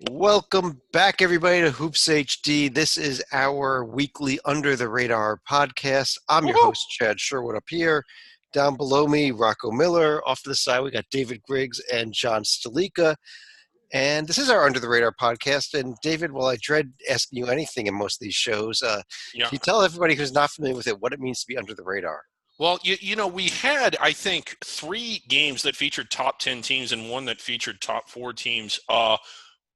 Welcome back, everybody, to Hoops HD. This is our weekly Under the Radar podcast. I'm your Woohoo! host, Chad Sherwood, up here. Down below me, Rocco Miller. Off to the side, we got David Griggs and John Stalika. And this is our Under the Radar podcast. And David, while I dread asking you anything in most of these shows, can Yeah. you tell everybody who's not familiar with it what it means to be under the radar? Well, we had, I think, 3 games that featured top 10 teams and one that featured top 4 teams.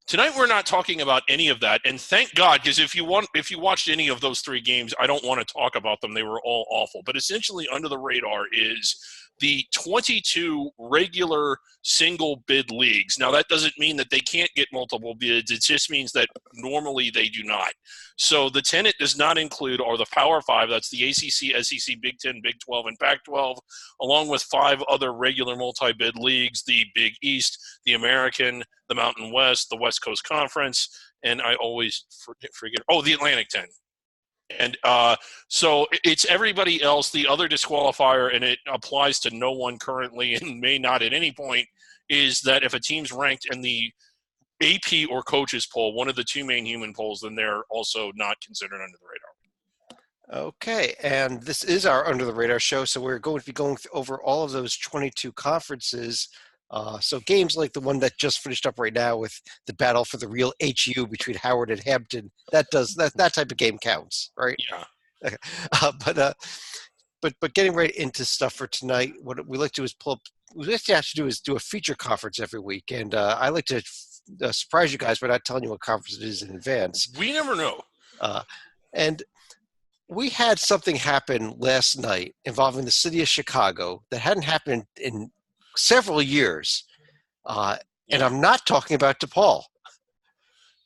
Tonight we're not talking about any of that, and thank God, because if you watched any of those 3 games, I don't want to talk about them. They were all awful. But essentially, Under the Radar is the 22 regular single bid leagues. Now, that doesn't mean that they can't get multiple bids. It just means that normally they do not. So the 10 it does not include are the Power 5. That's the ACC, SEC, Big 10, Big 12, and Pac-12, along with 5 other regular multi-bid leagues, the Big East, the American, the Mountain West, the West Coast Conference, and I always forget the Atlantic 10. And so it's everybody else. The other disqualifier, and it applies to no one currently and may not at any point, is that if a team's ranked in the AP or coaches poll, one of the 2 main human polls, then they're also not considered under the radar. Okay, and this is our Under the Radar show, so we're going to be going over all of those 22 conferences. So games like the one that just finished up right now with the battle for the real HU between Howard and Hampton, that type of game counts, right? Yeah. But getting right into stuff for tonight, what we like to do is do a feature conference every week, and I like to surprise you guys by not telling you what conference it is in advance. We never know. And we had something happen last night involving the city of Chicago that hadn't happened in several years. And I'm not talking about DePaul.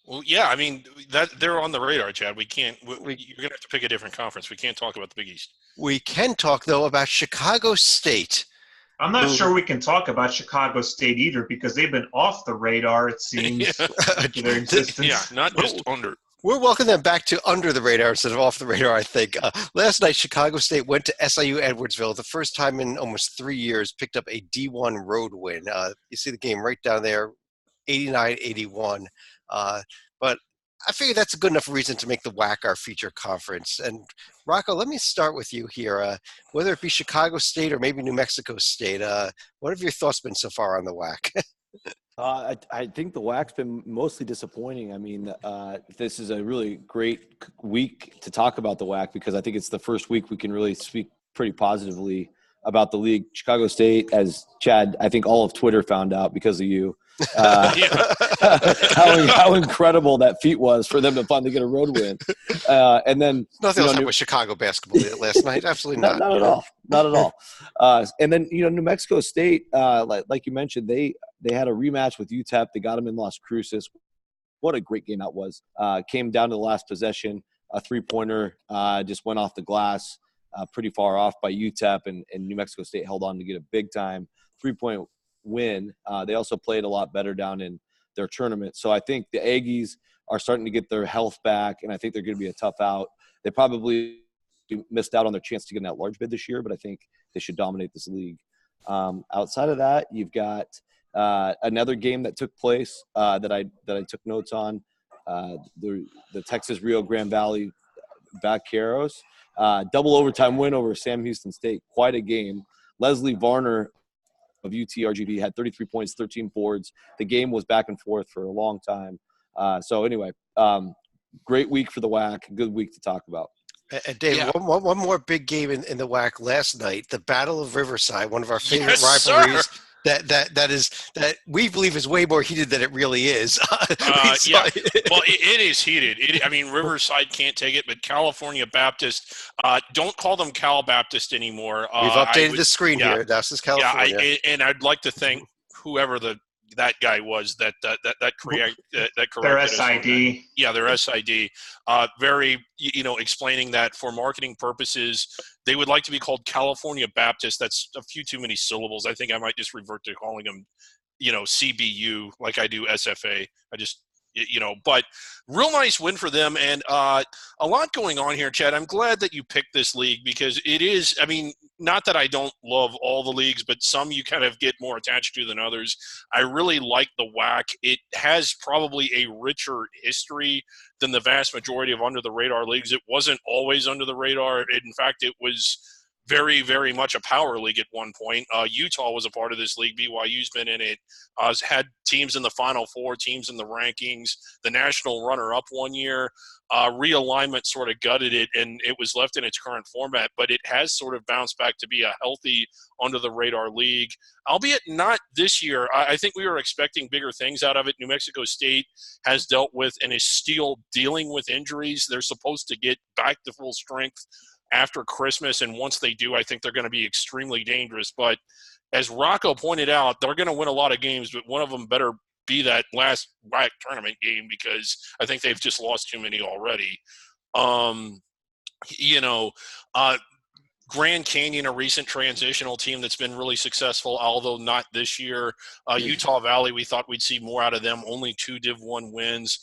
Well, yeah, I mean, that they're on the radar, Chad. We can't – you're going to have to pick a different conference. We can't talk about the Big East. We can talk, though, about Chicago State. I'm not sure we can talk about Chicago State either because they've been off the radar, it seems, to their existence. Yeah, not just under. We're welcoming them back to under the radar instead of off the radar, I think. Last night, Chicago State went to SIU Edwardsville, the first time in almost 3 years, picked up a D1 road win. You see the game right down there, 89-81. But I figured that's a good enough reason to make the WAC our feature conference. And Rocco, let me start with you here. Whether it be Chicago State or maybe New Mexico State, what have your thoughts been so far on the WAC? I think the WAC's been mostly disappointing. I mean, this is a really great week to talk about the WAC because I think it's the first week we can really speak pretty positively about the league. Chicago State, as Chad, I think all of Twitter found out because of you, how incredible that feat was for them to finally get a road win. And then nothing else happened with Chicago basketball last night. Absolutely not. Not at all. Not at all. And then New Mexico State, like you mentioned, they had a rematch with UTEP. They got them in Las Cruces. What a great game that was. Came down to the last possession. A 3-pointer just went off the glass pretty far off by UTEP, and New Mexico State held on to get a big-time 3-point win. They also played a lot better down in their tournament. So I think the Aggies are starting to get their health back, and I think they're going to be a tough out. They probably missed out on their chance to get in that large bid this year, but I think they should dominate this league. Outside of that, you've got another game that took place that I took notes on. The Texas Rio Grande Valley Vaqueros double overtime win over Sam Houston State. Quite a game. Leslie Varner of UTRGV had 33 points, 13 boards. The game was back and forth for a long time. So anyway, great week for the WAC. Good week to talk about. And Dave, yeah. one more big game in the WAC last night, the Battle of Riverside, one of our favorite rivalries. Sir. That we believe is way more heated than it really is. Yeah, well, it is heated. I mean, Riverside can't take it, but California Baptist, don't call them Cal Baptist anymore. We've updated the screen here. This is California. Yeah, and I'd like to thank whoever that guy was that corrected their SID. Yeah, their SID. Very, explaining that for marketing purposes, they would like to be called California Baptist. That's a few too many syllables. I think I might just revert to calling them, CBU like I do SFA. But real nice win for them. And a lot going on here, Chad. I'm glad that you picked this league because it is, not that I don't love all the leagues, but some you kind of get more attached to than others. I really like the WAC. It has probably a richer history than the vast majority of under-the-radar leagues. It wasn't always under the radar. In fact, it was very, very much a power league at one point. Utah was a part of this league. BYU's been in it. Has had teams in the Final Four, teams in the rankings, the national runner-up one year. Realignment sort of gutted it, and it was left in its current format. But it has sort of bounced back to be a healthy, under-the-radar league, albeit not this year. I think we were expecting bigger things out of it. New Mexico State has dealt with and is still dealing with injuries. They're supposed to get back to full strength after Christmas, and once they do, I think they're going to be extremely dangerous. But as Rocco pointed out, they're going to win a lot of games, but one of them better be that last WAC tournament game, because I think they've just lost too many already. Grand Canyon, a recent transitional team that's been really successful, although not this year. Utah Valley, we thought we'd see more out of them, only 2 Div 1 wins.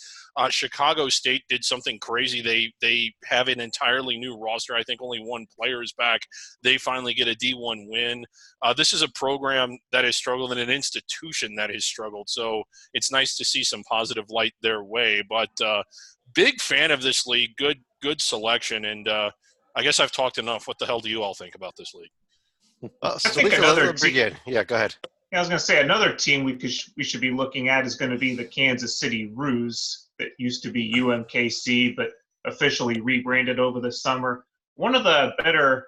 Chicago State did something crazy. They have an entirely new roster. I think only 1 player is back. They finally get a D1 win. This is a program that has struggled and an institution that has struggled. So it's nice to see some positive light their way. But big fan of this league. Good selection. And I guess I've talked enough. What the hell do you all think about this league? I think another team. Yeah, go ahead. I was going to say another team we should be looking at is going to be the Kansas City Roos, that used to be UMKC, but officially rebranded over the summer. One of the better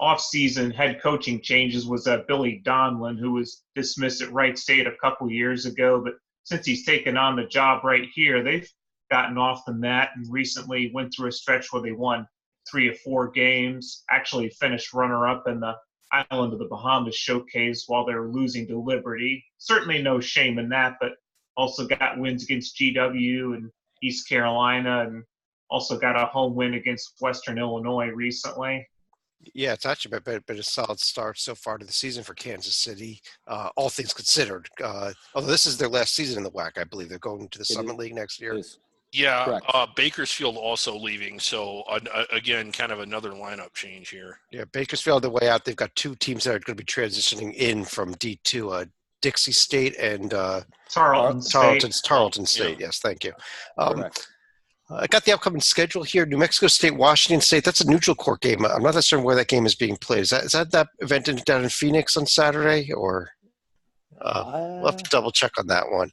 off-season head coaching changes was Billy Donlin, who was dismissed at Wright State a couple years ago. But since he's taken on the job right here, they've gotten off the mat and recently went through a stretch where they won 3 or 4 games, actually finished runner-up in the Island of the Bahamas showcase while they were losing to Liberty. Certainly no shame in that, but also got wins against GW and East Carolina, and also got a home win against Western Illinois recently. Yeah, it's actually been a solid start so far to the season for Kansas City, all things considered. Although this is their last season in the WAC, I believe. They're going to the Summit League next year. Yeah, Bakersfield also leaving. So, again, kind of another lineup change here. Yeah, Bakersfield on the way out. They've got 2 teams that are going to be transitioning in from D2, Dixie State and Tarleton State. Yeah. Yes, thank you. I got the upcoming schedule here. New Mexico State, Washington State. That's a neutral court game. I'm not certain where that game is being played. Is that event down in Phoenix on Saturday, or we'll have to double check on that one.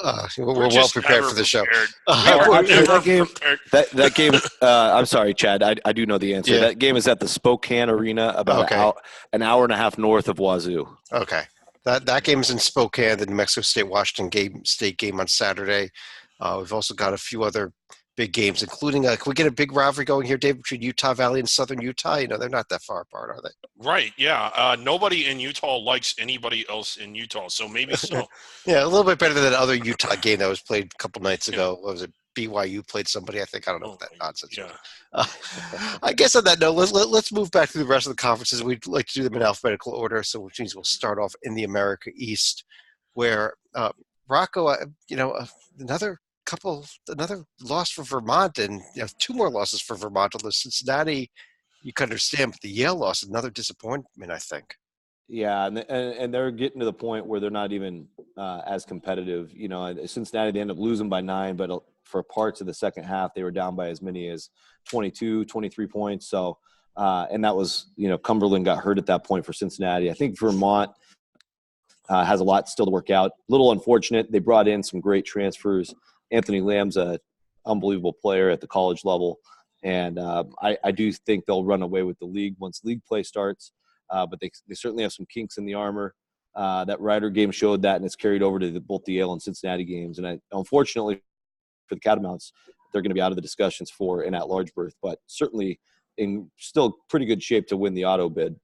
Okay. We're well prepared for the show. That game. I'm sorry, Chad. I do know the answer. Yeah. That game is at the Spokane Arena, about an hour and a half north of Wazoo. Okay. That game is in Spokane, the New Mexico State-Washington State game on Saturday. We've also got a few other big games, including can we get a big rivalry going here, Dave, between Utah Valley and Southern Utah? They're not that far apart, are they? Right, yeah. Nobody in Utah likes anybody else in Utah, so maybe so. Yeah, a little bit better than that other Utah game that was played a couple nights ago. What was it? BYU played somebody, I think. I don't know what that nonsense was. I guess on that note, let's move back to the rest of the conferences. We'd like to do them in alphabetical order, so which means we'll start off in the America East, where Rocco, another loss for Vermont, and 2 more losses for Vermont. Although Cincinnati, you can understand, but the Yale loss, another disappointment, I think. Yeah, and they're getting to the point where they're not even as competitive. Cincinnati, they end up losing by 9, but for parts of the second half, they were down by as many as 22, 23 points. So, and that was, Cumberland got hurt at that point for Cincinnati. I think Vermont has a lot still to work out. A little unfortunate. They brought in some great transfers. Anthony Lamb's an unbelievable player at the college level. And I do think they'll run away with the league once league play starts. But they certainly have some kinks in the armor. That Rider game showed that, and it's carried over to both the Yale and Cincinnati games. And unfortunately for the Catamounts, they're going to be out of the discussions for an at-large berth, but certainly in still pretty good shape to win the auto bid.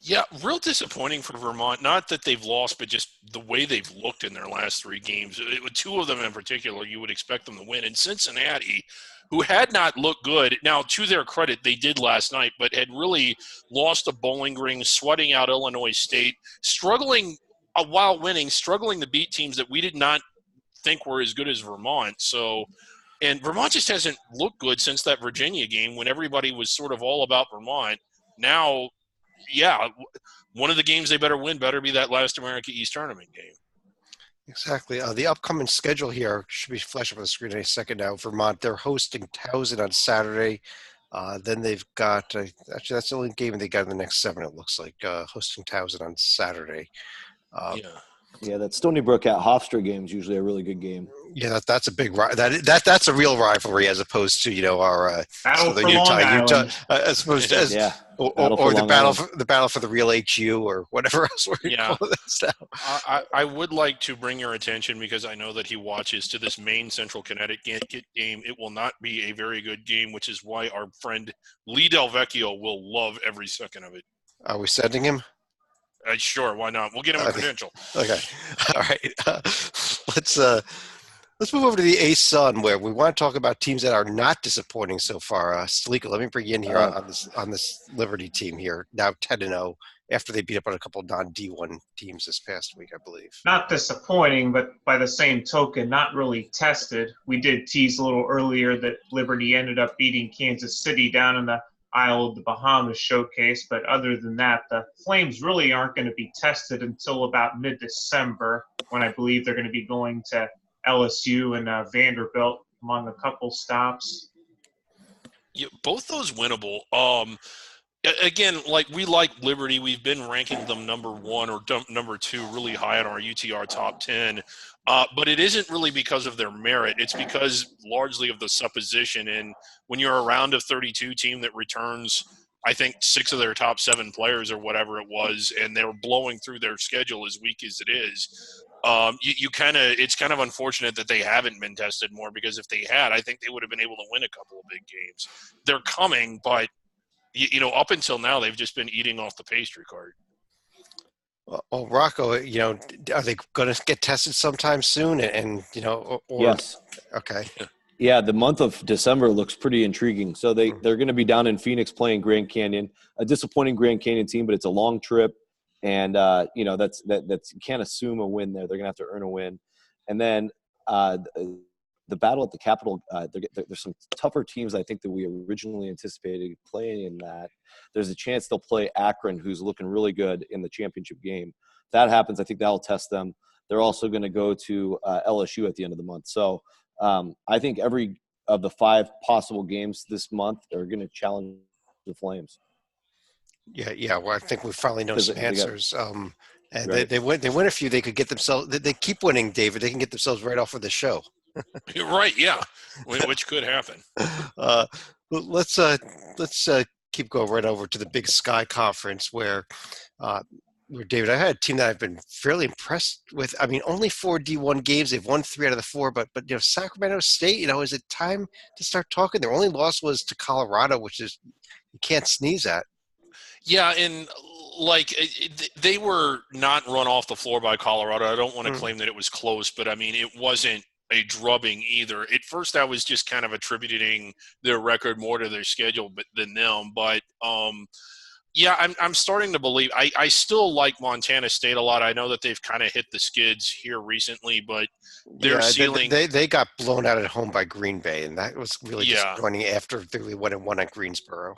Yeah, real disappointing for Vermont. Not that they've lost, but just the way they've looked in their last 3 games. 2 of them in particular, you would expect them to win. And Cincinnati, who had not looked good, now to their credit, they did last night, but had really lost to Bowling Green, sweating out Illinois State, struggling while winning, struggling to beat teams that we did not think were as good as Vermont. So, and Vermont just hasn't looked good since that Virginia game when everybody was sort of all about Vermont. Now yeah, one of the games they better win better be that last America East tournament game. Exactly. The upcoming schedule here should be flashing up on the screen in a second now. Vermont, they're hosting Towson on Saturday. Then they've got, actually, that's the only game they got in the next 7, it looks like, hosting Towson on Saturday. Yeah, that Stony Brook at Hofstra game is usually a really good game. Yeah, that's a big that's a real rivalry as opposed to our Battle for Southern Long Utah, Island. as opposed to or the battle for the real HU or whatever else we're calling this now. I would like to bring your attention, because I know that he watches, to this Maine Central Connecticut game. It will not be a very good game, which is why our friend Lee Del Vecchio will love every second of it. Are we sending him? Sure, why not? We'll get him a credential. Okay, all right. Let's move over to the A-Sun, where we want to talk about teams that are not disappointing so far. Stalika, let me bring you in here on this Liberty team here, now 10-0, after they beat up on a couple non-D1 teams this past week, I believe. Not disappointing, but by the same token, not really tested. We did tease a little earlier that Liberty ended up beating Kansas City down in the Isle of the Bahamas showcase, but other than that, the Flames really aren't going to be tested until about mid-December, when I believe they're going to be going to LSU and Vanderbilt, among a couple stops. Yeah, both those winnable. Again, we like Liberty. We've been ranking them number 1 or number 2 really high on our UTR top 10. But it isn't really because of their merit. It's because largely of the supposition. And when you're a round of 32 team that returns, I think 6 of their top 7 players or whatever it was, and they're blowing through their schedule as weak as it is, it's kind of unfortunate that they haven't been tested more, because if they had, I think they would have been able to win a couple of big games. They're coming, but up until now, they've just been eating off the pastry cart. Well, Rocco, are they going to get tested sometime soon? And yes. Okay. Yeah, the month of December looks pretty intriguing. So they're going to be down in Phoenix playing Grand Canyon, a disappointing Grand Canyon team, but it's a long trip, and that's you can't assume a win there. They're going to have to earn a win, and then the battle at the Capitol, there's some tougher teams I think that we originally anticipated playing in that. There's a chance they'll play Akron, who's looking really good in the championship game. If that happens, I think that'll test them. They're also going to go to LSU at the end of the month. So I think every of the 5 possible games this month are going to challenge the Flames. Yeah. Well, I think we finally know some answers. And right. they win a few. They could get themselves. They keep winning, David. They can get themselves right off of the show. You're right. Yeah, which could happen. Let's keep going right over to the Big Sky Conference, where David, I had a team that I've been fairly impressed with. I mean, only 4 D1 games. They've won 3 out of the 4, but Sacramento State. Is it time to start talking? Their only loss was to Colorado, which is you can't sneeze at. Yeah, and they were not run off the floor by Colorado. I don't want to claim that it was close, but I mean, it wasn't a drubbing either. At first, I was just kind of attributing their record more to their schedule than them. But yeah, I'm starting to believe. I still like Montana State a lot. I know that they've kind of hit the skids here recently, but their ceiling. They got blown out at home by Green Bay, and that was really disappointing after they went and won at Greensboro.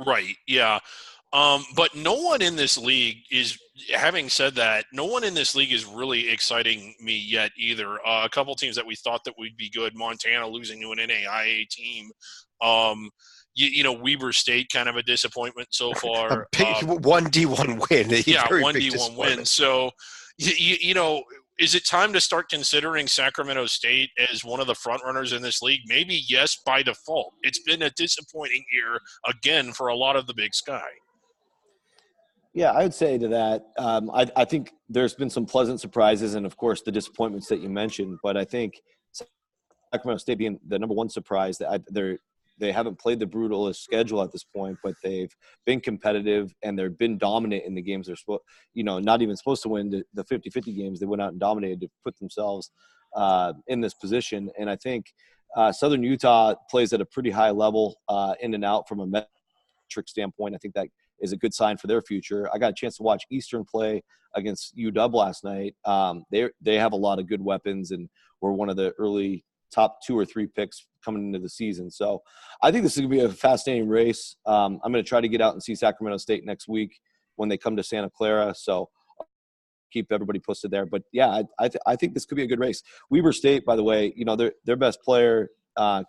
Right. Yeah. But no one in this league is, having said that, no one in this league is really exciting me yet either. A couple teams that we thought that would be good, Montana losing to an NAIA team. Weber State, kind of a disappointment so far. One D1 win. One D1 win. So, is it time to start considering Sacramento State as one of the front runners in this league? Maybe yes, by default. It's been a disappointing year again for a lot of the Big Sky. Yeah, I would say to that, I think there's been some pleasant surprises and, of course, the disappointments that you mentioned. But I think Sacramento State being the number 1 surprise, they haven't played the brutalist schedule at this point, but they've been competitive and they've been dominant in the games they're not even supposed to win the 50-50 games. They went out and dominated to put themselves in this position. And I think Southern Utah plays at a pretty high level in and out from a metric standpoint. I think that is a good sign for their future. I got a chance to watch Eastern play against UW last night. They have a lot of good weapons and were one of the early top 2 or 3 picks coming into the season. So I think this is going to be a fascinating race. I'm going to try to get out and see Sacramento State next week when they come to Santa Clara. So keep everybody posted there. But yeah, I think this could be a good race. Weber State, by the way, their best player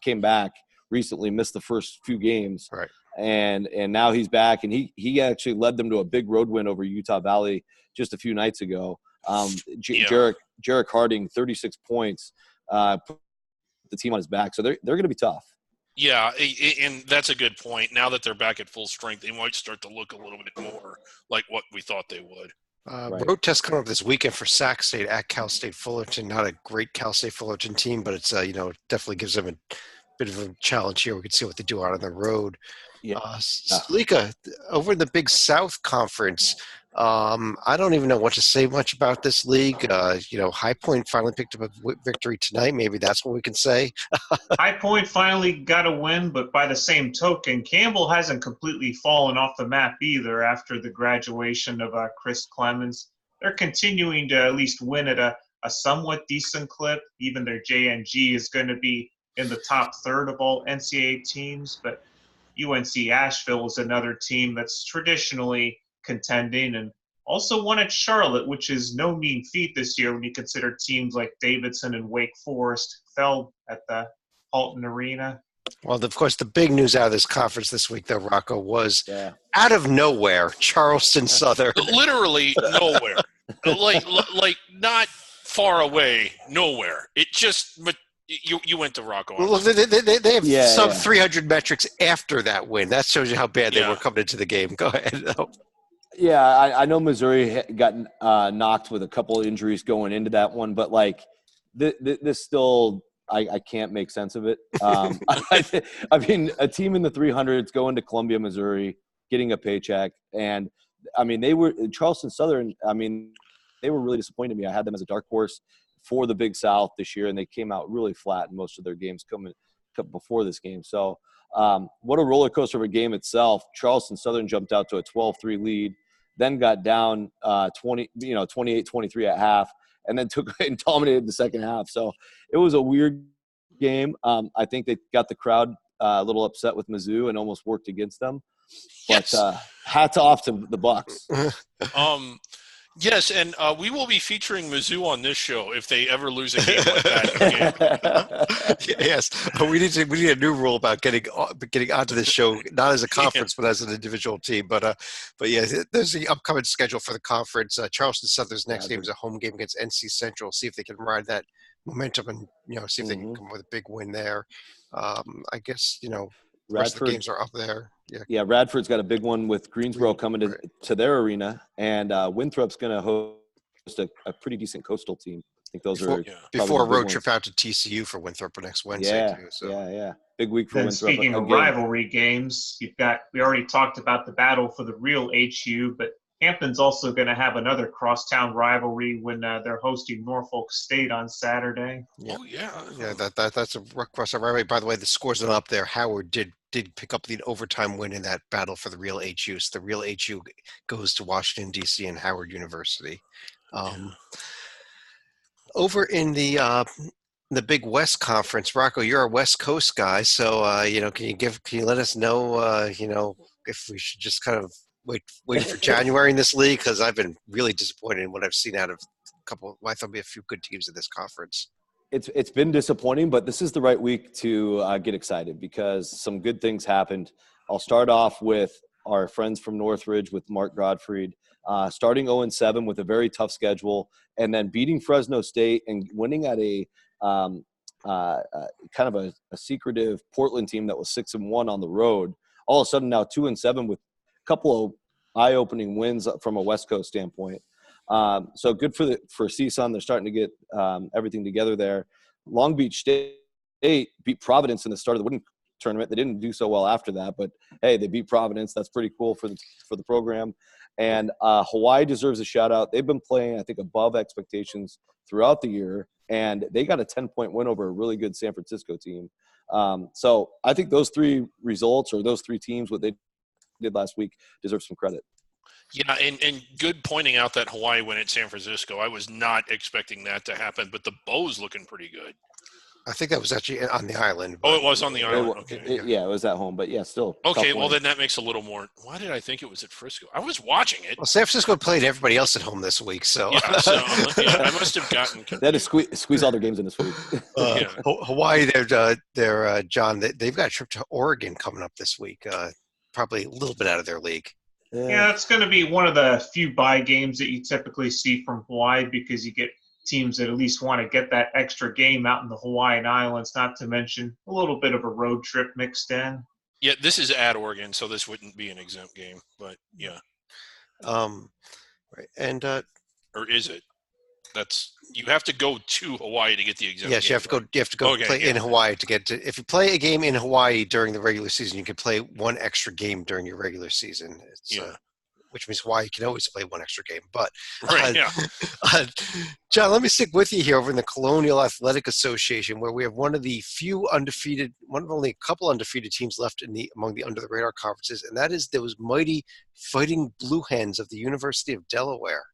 came back recently, missed the first few games. Right. And now he's back, and he actually led them to a big road win over Utah Valley just a few nights ago. Jarek Harding, 36 points, put the team on his back. So they're going to be tough. Yeah, and that's a good point. Now that they're back at full strength, they might start to look a little bit more like what we thought they would. Right. Road test coming up this weekend for Sac State at Cal State Fullerton. Not a great Cal State Fullerton team, but it's definitely gives them a bit of a challenge here. We can see what they do out on the road. Yeah. Salika, over in the Big South Conference, I don't even know what to say much about this league. High Point finally picked up a victory tonight. Maybe that's what we can say. High Point finally got a win, but by the same token, Campbell hasn't completely fallen off the map either after the graduation of Chris Clemens. They're continuing to at least win at a somewhat decent clip. Even their JNG is going to be in the top third of all NCAA teams, but UNC Asheville is another team that's traditionally contending and also won at Charlotte, which is no mean feat this year when you consider teams like Davidson and Wake Forest fell at the Halton Arena. Well, of course, the big news out of this conference this week, though, Rocco, was out of nowhere, Charleston Southern. Literally nowhere. like not far away, nowhere. It just you went to Rocco. Well, they have sub 300 metrics after that win. That shows you how bad they were coming into the game. Go ahead. Yeah, I know Missouri got knocked with a couple of injuries going into that one, but this still I can't make sense of it. I mean, a team in the 300s going to Columbia, Missouri, getting a paycheck, and I mean they were Charleston Southern. I mean, they were really disappointed me. I had them as a dark horse for the Big South this year, and they came out really flat in most of their games coming before this game. So what a roller coaster of a game itself. Charleston Southern jumped out to a 12-3 lead, then got down 28-23 at half, and then took and dominated the second half. So it was a weird game. I think they got the crowd a little upset with Mizzou and almost worked against them. But hats off to the Bucks. Yes, and we will be featuring Mizzou on this show if they ever lose a game like that. Yes, we need a new rule about getting onto this show, not as a conference but as an individual team. But yeah, there's the upcoming schedule for the conference. Charleston Southern's next game is a home game against NC Central. See if they can ride that momentum and see if they can come with a big win there. I guess Radford, the games are up there. Yeah, Radford's got a big one with Greensboro coming to their arena, and Winthrop's going to host a pretty decent coastal team. I think those are before a road trip out to TCU for Winthrop next Wednesday. Yeah. Big week for Winthrop. Speaking of rivalry games, we already talked about the battle for the real HU, but Hampton's also going to have another crosstown rivalry when they're hosting Norfolk State on Saturday. Yeah. Oh yeah. That's a crosstown rivalry. By the way, the scores are up there. Howard did pick up the overtime win in that battle for the real HU. So the real HU goes to Washington D.C. and Howard University. Over in the Big West Conference, Rocco, you're a West Coast guy, so can you let us know if we should just kind of wait for January in this league, because I've been really disappointed in what I've seen out of I thought there'll be a few good teams in this conference. It's been disappointing, but this is the right week to get excited because some good things happened. I'll start off with our friends from Northridge with Mark Godfried, starting 0-7 with a very tough schedule, and then beating Fresno State and winning at a kind of a secretive Portland team that was 6-1 on the road. All of a sudden now 2-7 with a couple of eye-opening wins from a West Coast standpoint. So good for CSUN. They're starting to get everything together there. Long Beach State beat Providence in the start of the Wooden tournament. They didn't do so well after that, but hey, they beat Providence. That's pretty cool for the program. And Hawaii deserves a shout out. They've been playing, I think, above expectations throughout the year, and they got a 10-point win over a really good San Francisco team. So I think those three results, or those three teams, what they did last week, deserve some credit. Yeah, and good pointing out that Hawaii win at San Francisco. I was not expecting that to happen, but the Bow's looking pretty good. I think that was actually on the island. Oh, it was on the island. It, Okay. it was at home, but yeah, still. Okay, tough well win. then that makes a little more. Why did I think it was at Frisco? I was watching it. Well, San Francisco played everybody else at home this week, so, Yeah, so yeah, I must have gotten. They had to squeeze all their games in this week. Yeah. Hawaii, they're John. They've got a trip to Oregon coming up this week. Probably a little bit out of their league. Yeah, it's going to be one of the few bye games that you typically see from Hawaii because you get teams that at least want to get that extra game out in the Hawaiian Islands, not to mention a little bit of a road trip mixed in. Yeah, this is at Oregon, so this wouldn't be an exempt game, but yeah. Right, and Or is it? That's you have to go to Hawaii to get the exempt. yes, game, you have to go. right? You have to go Okay, play yeah. in Hawaii to get to. If you play a game in Hawaii during the regular season, you can play one extra game during your regular season. It's, Yeah. which means Hawaii can always play one extra game. But Right. Yeah. John, let me stick with you here over in the Colonial Athletic Association, where we have one of the few undefeated, one of only a couple undefeated teams left among the under the radar conferences, and that is those mighty Fighting Blue Hens of the University of Delaware.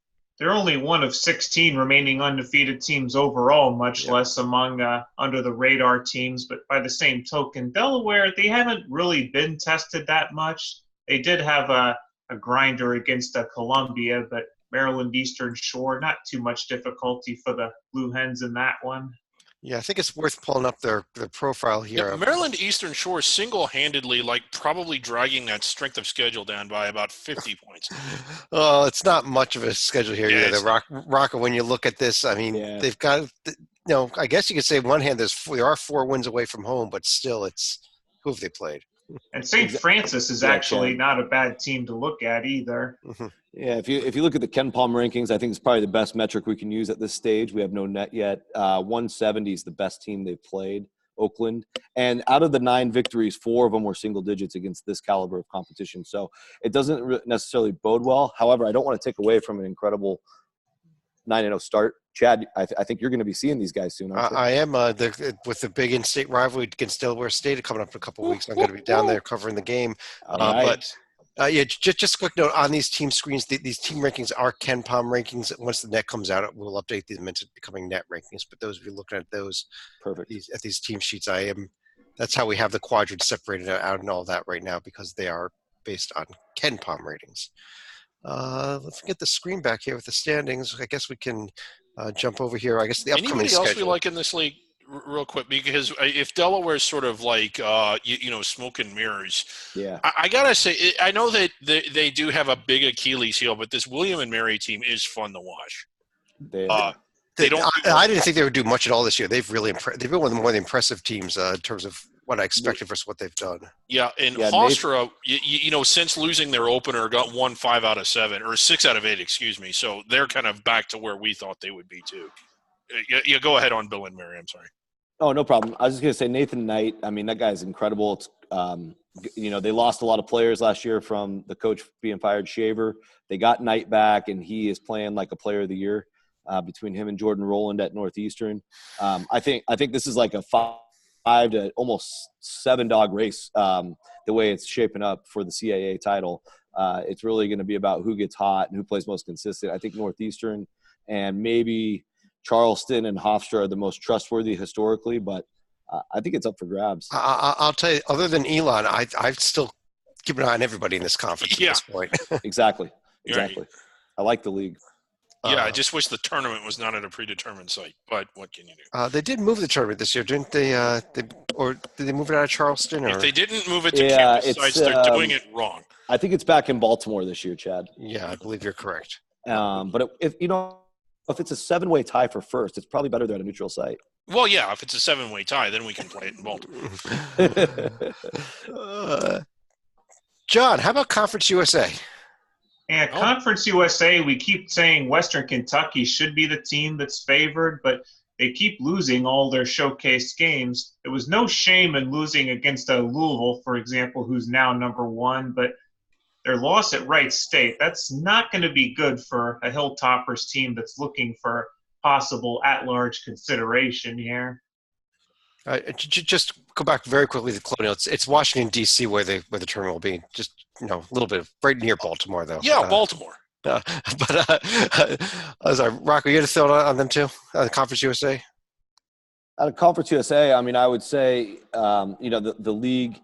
They're only one of 16 remaining undefeated teams overall, much less among under the radar teams. But by the same token, Delaware, they haven't really been tested that much. They did have a grinder against Columbia, but Maryland Eastern Shore, not too much difficulty for the Blue Hens in that one. Yeah, I think it's worth pulling up their profile here. Yeah, Maryland Eastern Shore single-handedly, probably dragging that strength of schedule down by about 50 points. Oh, it's not much of a schedule here Yeah, either. Rocker, when you look at this, I mean, Yeah. they've got, I guess you could say on one hand, there are 4 wins away from home, but still, it's who have they played? And St. Francis is Yeah, actually Ken. not a bad team to look at either. Yeah, if you look at the Ken Palm rankings, I think it's probably the best metric we can use at this stage. We have no net yet. 170 is the best team they've played, Oakland. And out of the 9 victories, 4 of them were single digits against this caliber of competition. So it doesn't necessarily bode well. However, I don't want to take away from an incredible 9-0 start. Chad, I think you're going to be seeing these guys soon, aren't you? I am with the big in-state rivalry against Delaware State coming up in a couple of weeks. I'm going to be down there covering the game. All right. But just a quick note on these team screens. These team rankings are Ken Palm rankings. Once the net comes out, we'll update them into becoming net rankings. But those, if you're looking at those, Perfect. at these team sheets, that's how we have the quadrants separated out and all that right now, because they are based on Ken Palm ratings. Let's get the screen back here with the standings. I guess we can jump over here. I guess the upcoming Anybody schedule. else we like in this league, real quick? Because if Delaware's sort of like, smoke and mirrors, Yeah. I got to say, I know that they do have a big Achilles heel, but this William and Mary team is fun to watch. They don't. I didn't think they would do much at all this year. They've really they've been one of the more impressive teams in terms of what I expected versus what they've done. Yeah, and Yeah, Hofstra, since losing their opener, got won 5 out of 7 or 6 out of 8, excuse me. So they're kind of back to where we thought they would be too. Yeah, go ahead on Bill and Mary. I'm sorry. Oh, no problem. I was just going to say Nathan Knight. I mean, that guy's incredible. It's, they lost a lot of players last year from the coach being fired, Shaver. They got Knight back, and he is playing like a player of the year between him and Jordan Rowland at Northeastern. I think this is like a 5 to almost 7 dog race the way it's shaping up for the CAA title. It's really going to be about who gets hot and who plays most consistent. I think Northeastern and maybe Charleston and Hofstra are the most trustworthy historically, but I think it's up for grabs. I'll tell you, other than Elon, I still keep an eye on everybody in this conference at this point. Exactly. Right. I like the league. Yeah, I just wish the tournament was not at a predetermined site, but what can you do? They did move the tournament this year, didn't they? Or did they move it out of Charleston? Or? If they didn't move it to Yeah, campus sites, they're doing it wrong. I think it's back in Baltimore this year, Chad. Yeah, I believe you're correct. But if it's a 7-way tie for first, it's probably better than a neutral site. Well, yeah, if it's a 7-way tie, then we can play it in Baltimore. John, how about Conference USA? And Conference USA, we keep saying Western Kentucky should be the team that's favored, but they keep losing all their showcase games. There was no shame in losing against Louisville, for example, who's now number 1, but their loss at Wright State, that's not going to be good for a Hilltoppers team that's looking for possible at-large consideration here. Just go back very quickly to Colonial. It's Washington, D.C. where the tournament will be. Just a little bit right near Baltimore, though. Yeah, Baltimore. Sorry, Rocco, you had a thought on them too? Conference USA? Out of Conference USA, I mean, I would say, the league,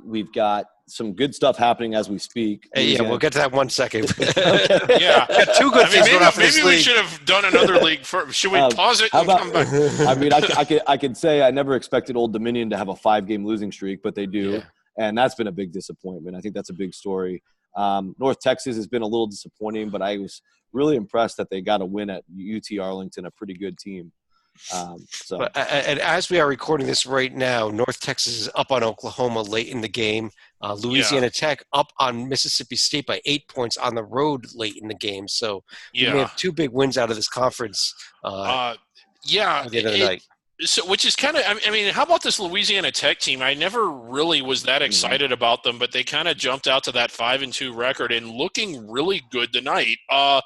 we've got some good stuff happening as we speak. Yeah, we'll get to that 1 second. Yeah. Got two good things going on for this maybe we league. should have done another league first. Should we pause it and come back? I mean, I could say I never expected Old Dominion to have a 5-game losing streak, but they do. Yeah. And that's been a big disappointment. I think that's a big story. North Texas has been a little disappointing, but I was really impressed that they got a win at UT Arlington, a pretty good team. And as we are recording this right now, North Texas is up on Oklahoma late in the game. Louisiana Tech up on Mississippi State by 8 points on the road late in the game. So we may have two big wins out of this conference. At the end of the night. So, which is kind of, I mean, how about this Louisiana Tech team? I never really was that excited about them, but they kind of jumped out to that 5-2 record and looking really good tonight. A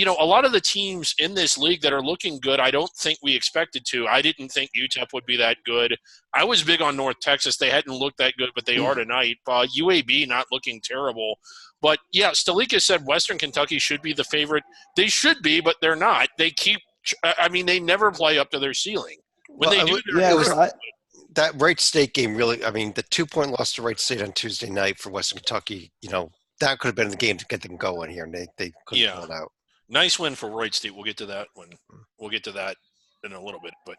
lot of the teams in this league that are looking good, I don't think we expected to. I didn't think UTEP would be that good. I was big on North Texas. They hadn't looked that good, but they are tonight. UAB not looking terrible. But, yeah, Stalika said Western Kentucky should be the favorite. They should be, but they're not. They never play up to their ceiling. When they do, that Wright State game really, I mean, the 2-point loss to Wright State on Tuesday night for Western Kentucky, that could have been the game to get them going here, and they couldn't pull it out. Nice win for Wright State. We'll get to that we'll get to that in a little bit. But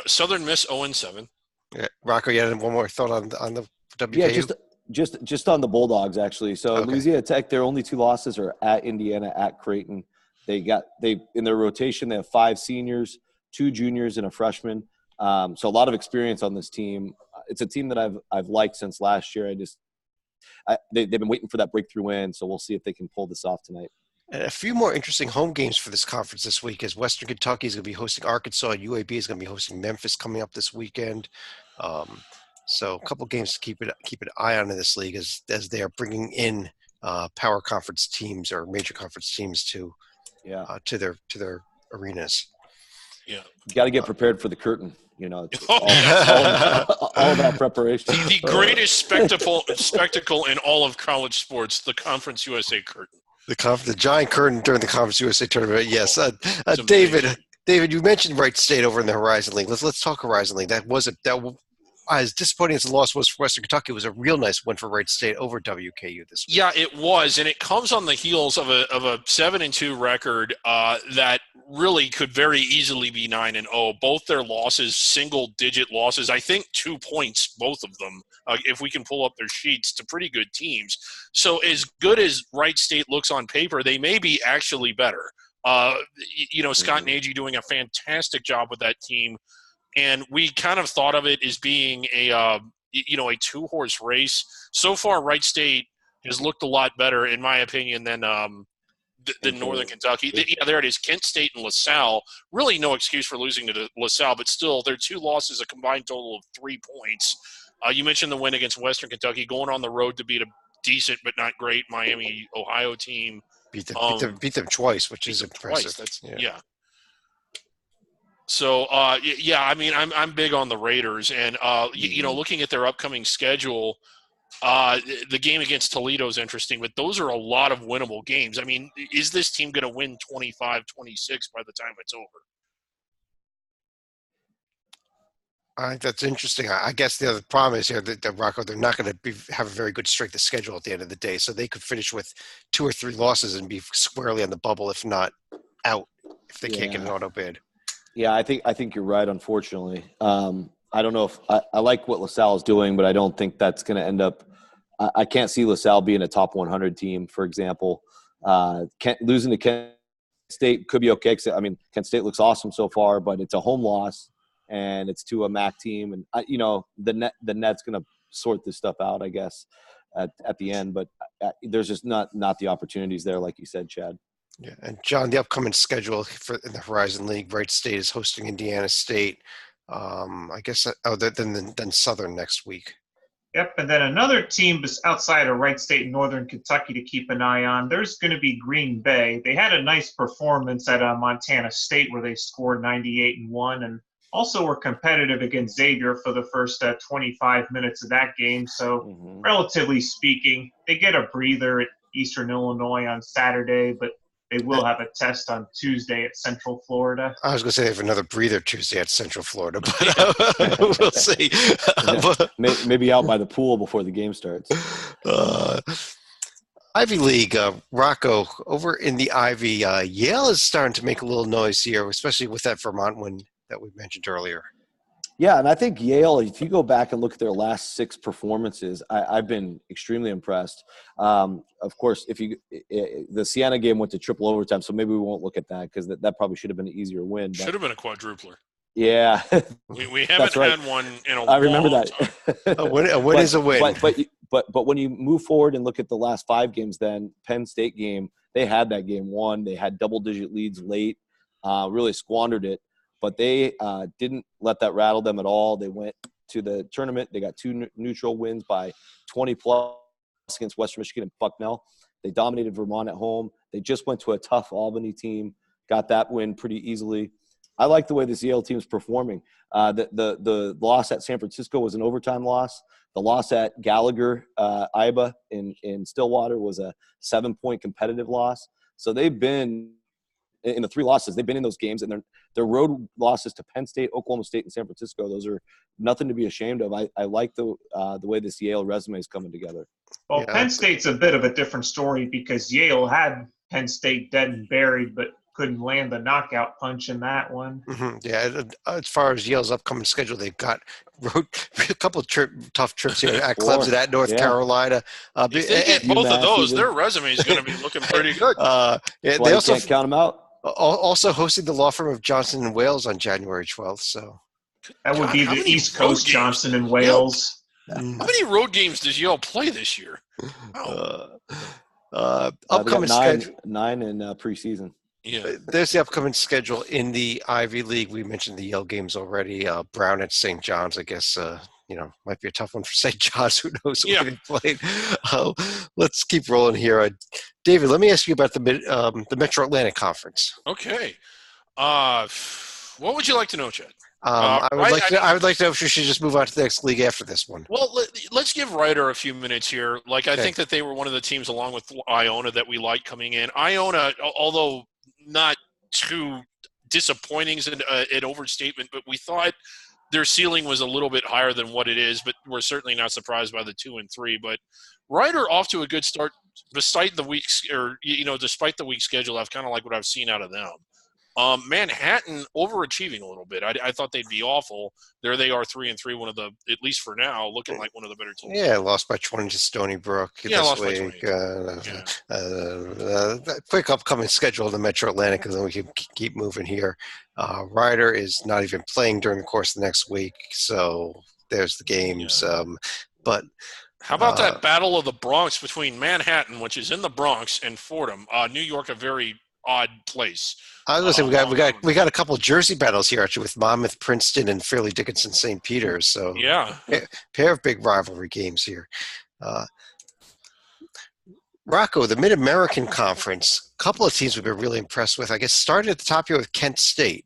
Southern Miss 0-7. Yeah. Rocco, you had one more thought on the WKU? Yeah, just on the Bulldogs actually. So Louisiana Tech, their only 2 losses are at Indiana, at Creighton. They in their rotation they have 5 seniors, 2 juniors, and a freshman. So a lot of experience on this team. It's a team that I've liked since last year. They've been waiting for that breakthrough win, so we'll see if they can pull this off tonight. And a few more interesting home games for this conference this week as Western Kentucky is going to be hosting Arkansas, and UAB is going to be hosting Memphis coming up this weekend. So a couple games to keep an eye on in this league as they are bringing in power conference teams or major conference teams to their arenas. Yeah, you got to get prepared for the curtain. It's all about preparation. The greatest spectacle in all of college sports, the Conference USA curtain. The giant curtain during the Conference USA tournament. Yes, David, you mentioned Wright State over in the Horizon League. Let's talk Horizon League. As disappointing as the loss was for Western Kentucky, it was a real nice win for Wright State over WKU this week. Yeah, it was, and it comes on the heels of a 7-2 record that really could very easily be 9-0. Both their losses, single-digit losses. I think 2 points, both of them, if we can pull up their sheets, to pretty good teams. So as good as Wright State looks on paper, they may be actually better. Scott Nagy doing a fantastic job with that team. And we kind of thought of it as being a 2-horse race. So far, Wright State has looked a lot better, in my opinion, than Northern Kentucky. There it is. Kent State and LaSalle. Really no excuse for losing to LaSalle, but still, their 2 losses, a combined total of 3 points. You mentioned the win against Western Kentucky, going on the road to beat a decent but not great Miami, Ohio team. Beat them twice, which is impressive. Yeah. So, I mean, I'm big on the Raiders, and looking at their upcoming schedule, the game against Toledo is interesting, but those are a lot of winnable games. I mean, is this team going to win 25-26 by the time it's over? I think that's interesting. I guess the other problem is here that Rocco, they're not going to have a very good strength of schedule at the end of the day, so they could finish with 2 or 3 losses and be squarely on the bubble, if not out, if they can't get an auto bid. Yeah, I think you're right, unfortunately. I don't know if I like what LaSalle is doing, but I don't think that's going to end up – I can't see LaSalle being a top 100 team, for example. Losing to Kent State could be okay. I mean, Kent State looks awesome so far, but it's a home loss, and it's to a MAC team. And, the net's going to sort this stuff out, I guess, at the end. But there's just not the opportunities there, like you said, Chad. Yeah, and John, the upcoming schedule in the Horizon League, Wright State is hosting Indiana State. I guess then Southern next week. Yep, and then another team outside of Wright State and Northern Kentucky to keep an eye on. There's going to be Green Bay. They had a nice performance at Montana State where they scored 98-1, and also were competitive against Xavier for the first 25 minutes of that game. So, relatively speaking, they get a breather at Eastern Illinois on Saturday, but they will have a test on Tuesday at Central Florida. I was going to say they have another breather Tuesday at Central Florida, but we'll see. Maybe out by the pool before the game starts. Ivy League, Rocco, over in the Ivy, Yale is starting to make a little noise here, especially with that Vermont win that we mentioned earlier. Yeah, and I think Yale, if you go back and look at their last 6 performances, I've been extremely impressed. Of course, the Siena game went to triple overtime, so maybe we won't look at that because that probably should have been an easier win. But, should have been a quadrupler. Yeah. We haven't had one in a I remember long that. time. A win is a win. But when you move forward and look at the last 5 games, then Penn State game, they had that game won. They had double-digit leads late, really squandered it. But they didn't let that rattle them at all. They went to the tournament. They got 2 neutral wins by 20-plus against Western Michigan and Bucknell. They dominated Vermont at home. They just went to a tough Albany team, got that win pretty easily. I like the way this Yale team is performing. The loss at San Francisco was an overtime loss. The loss at Gallagher, Iba in Stillwater was a 7-point competitive loss. So they've been – in the 3 losses, they've been in those games, and their road losses to Penn State, Oklahoma State, and San Francisco, those are nothing to be ashamed of. I like the way this Yale resume is coming together. Well, Yeah. Penn State's a bit of a different story because Yale had Penn State dead and buried, but couldn't land the knockout punch in that one. Mm-hmm. Yeah, as far as Yale's upcoming schedule, they've got a couple of tough trips here at Clemson, at North Carolina. If they get both of those, their resume is going to be looking pretty good. They also can't count them out. Also hosting the law firm of Johnson and Wales on January 12th. So that would be how the many East road Coast games? Johnson and Wales. How many road games does Yale play this year? Upcoming schedule. 9 in preseason. Yeah. There's the upcoming schedule in the Ivy League. We mentioned the Yale games already. Brown at St. John's, I guess, might be a tough one for St. John's. Who knows what they played? Let's keep rolling here. David, let me ask you about the Metro Atlantic Conference. Okay. What would you like to know, Chad? I would like to know if we should just move on to the next league after this one. Well, let's give Ryder a few minutes here. I think that they were one of the teams along with Iona that we liked coming in. Iona, although not too disappointing is an overstatement, but we thought their ceiling was a little bit higher than what it is, but we're certainly not surprised by the 2 and 3. But Ryder off to a good start, despite the weak schedule. I've kind of like what I've seen out of them. Manhattan overachieving a little bit. I thought they'd be awful. There they are, 3 and 3. One of the, at least for now, looking like one of the better teams. Yeah, lost by 20 to Stony Brook. Lost by 20. Quick upcoming schedule of the Metro Atlantic, and then we can keep moving here. Ryder is not even playing during the course of the next week, so there's the games. Yeah. But how about that battle of the Bronx between Manhattan, which is in the Bronx, and Fordham? New York, a very odd place. I was going to say we got a couple of Jersey battles here actually with Monmouth, Princeton, and Fairleigh Dickinson, St. Peter's. So yeah, pair of big rivalry games here. Rocco, the Mid-American Conference, a couple of teams we've been really impressed with. I guess started at the top here with Kent State.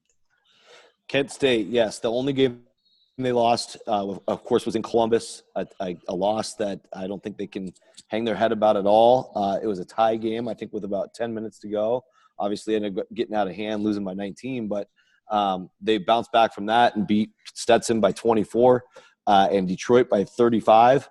Kent State, yes. The only game they lost, of course, was in Columbus, a loss that I don't think they can hang their head about at all. It was a tie game, I think, with about 10 minutes to go. Obviously, ended up getting out of hand, losing by 19, but they bounced back from that and beat Stetson by 24 and Detroit by 35.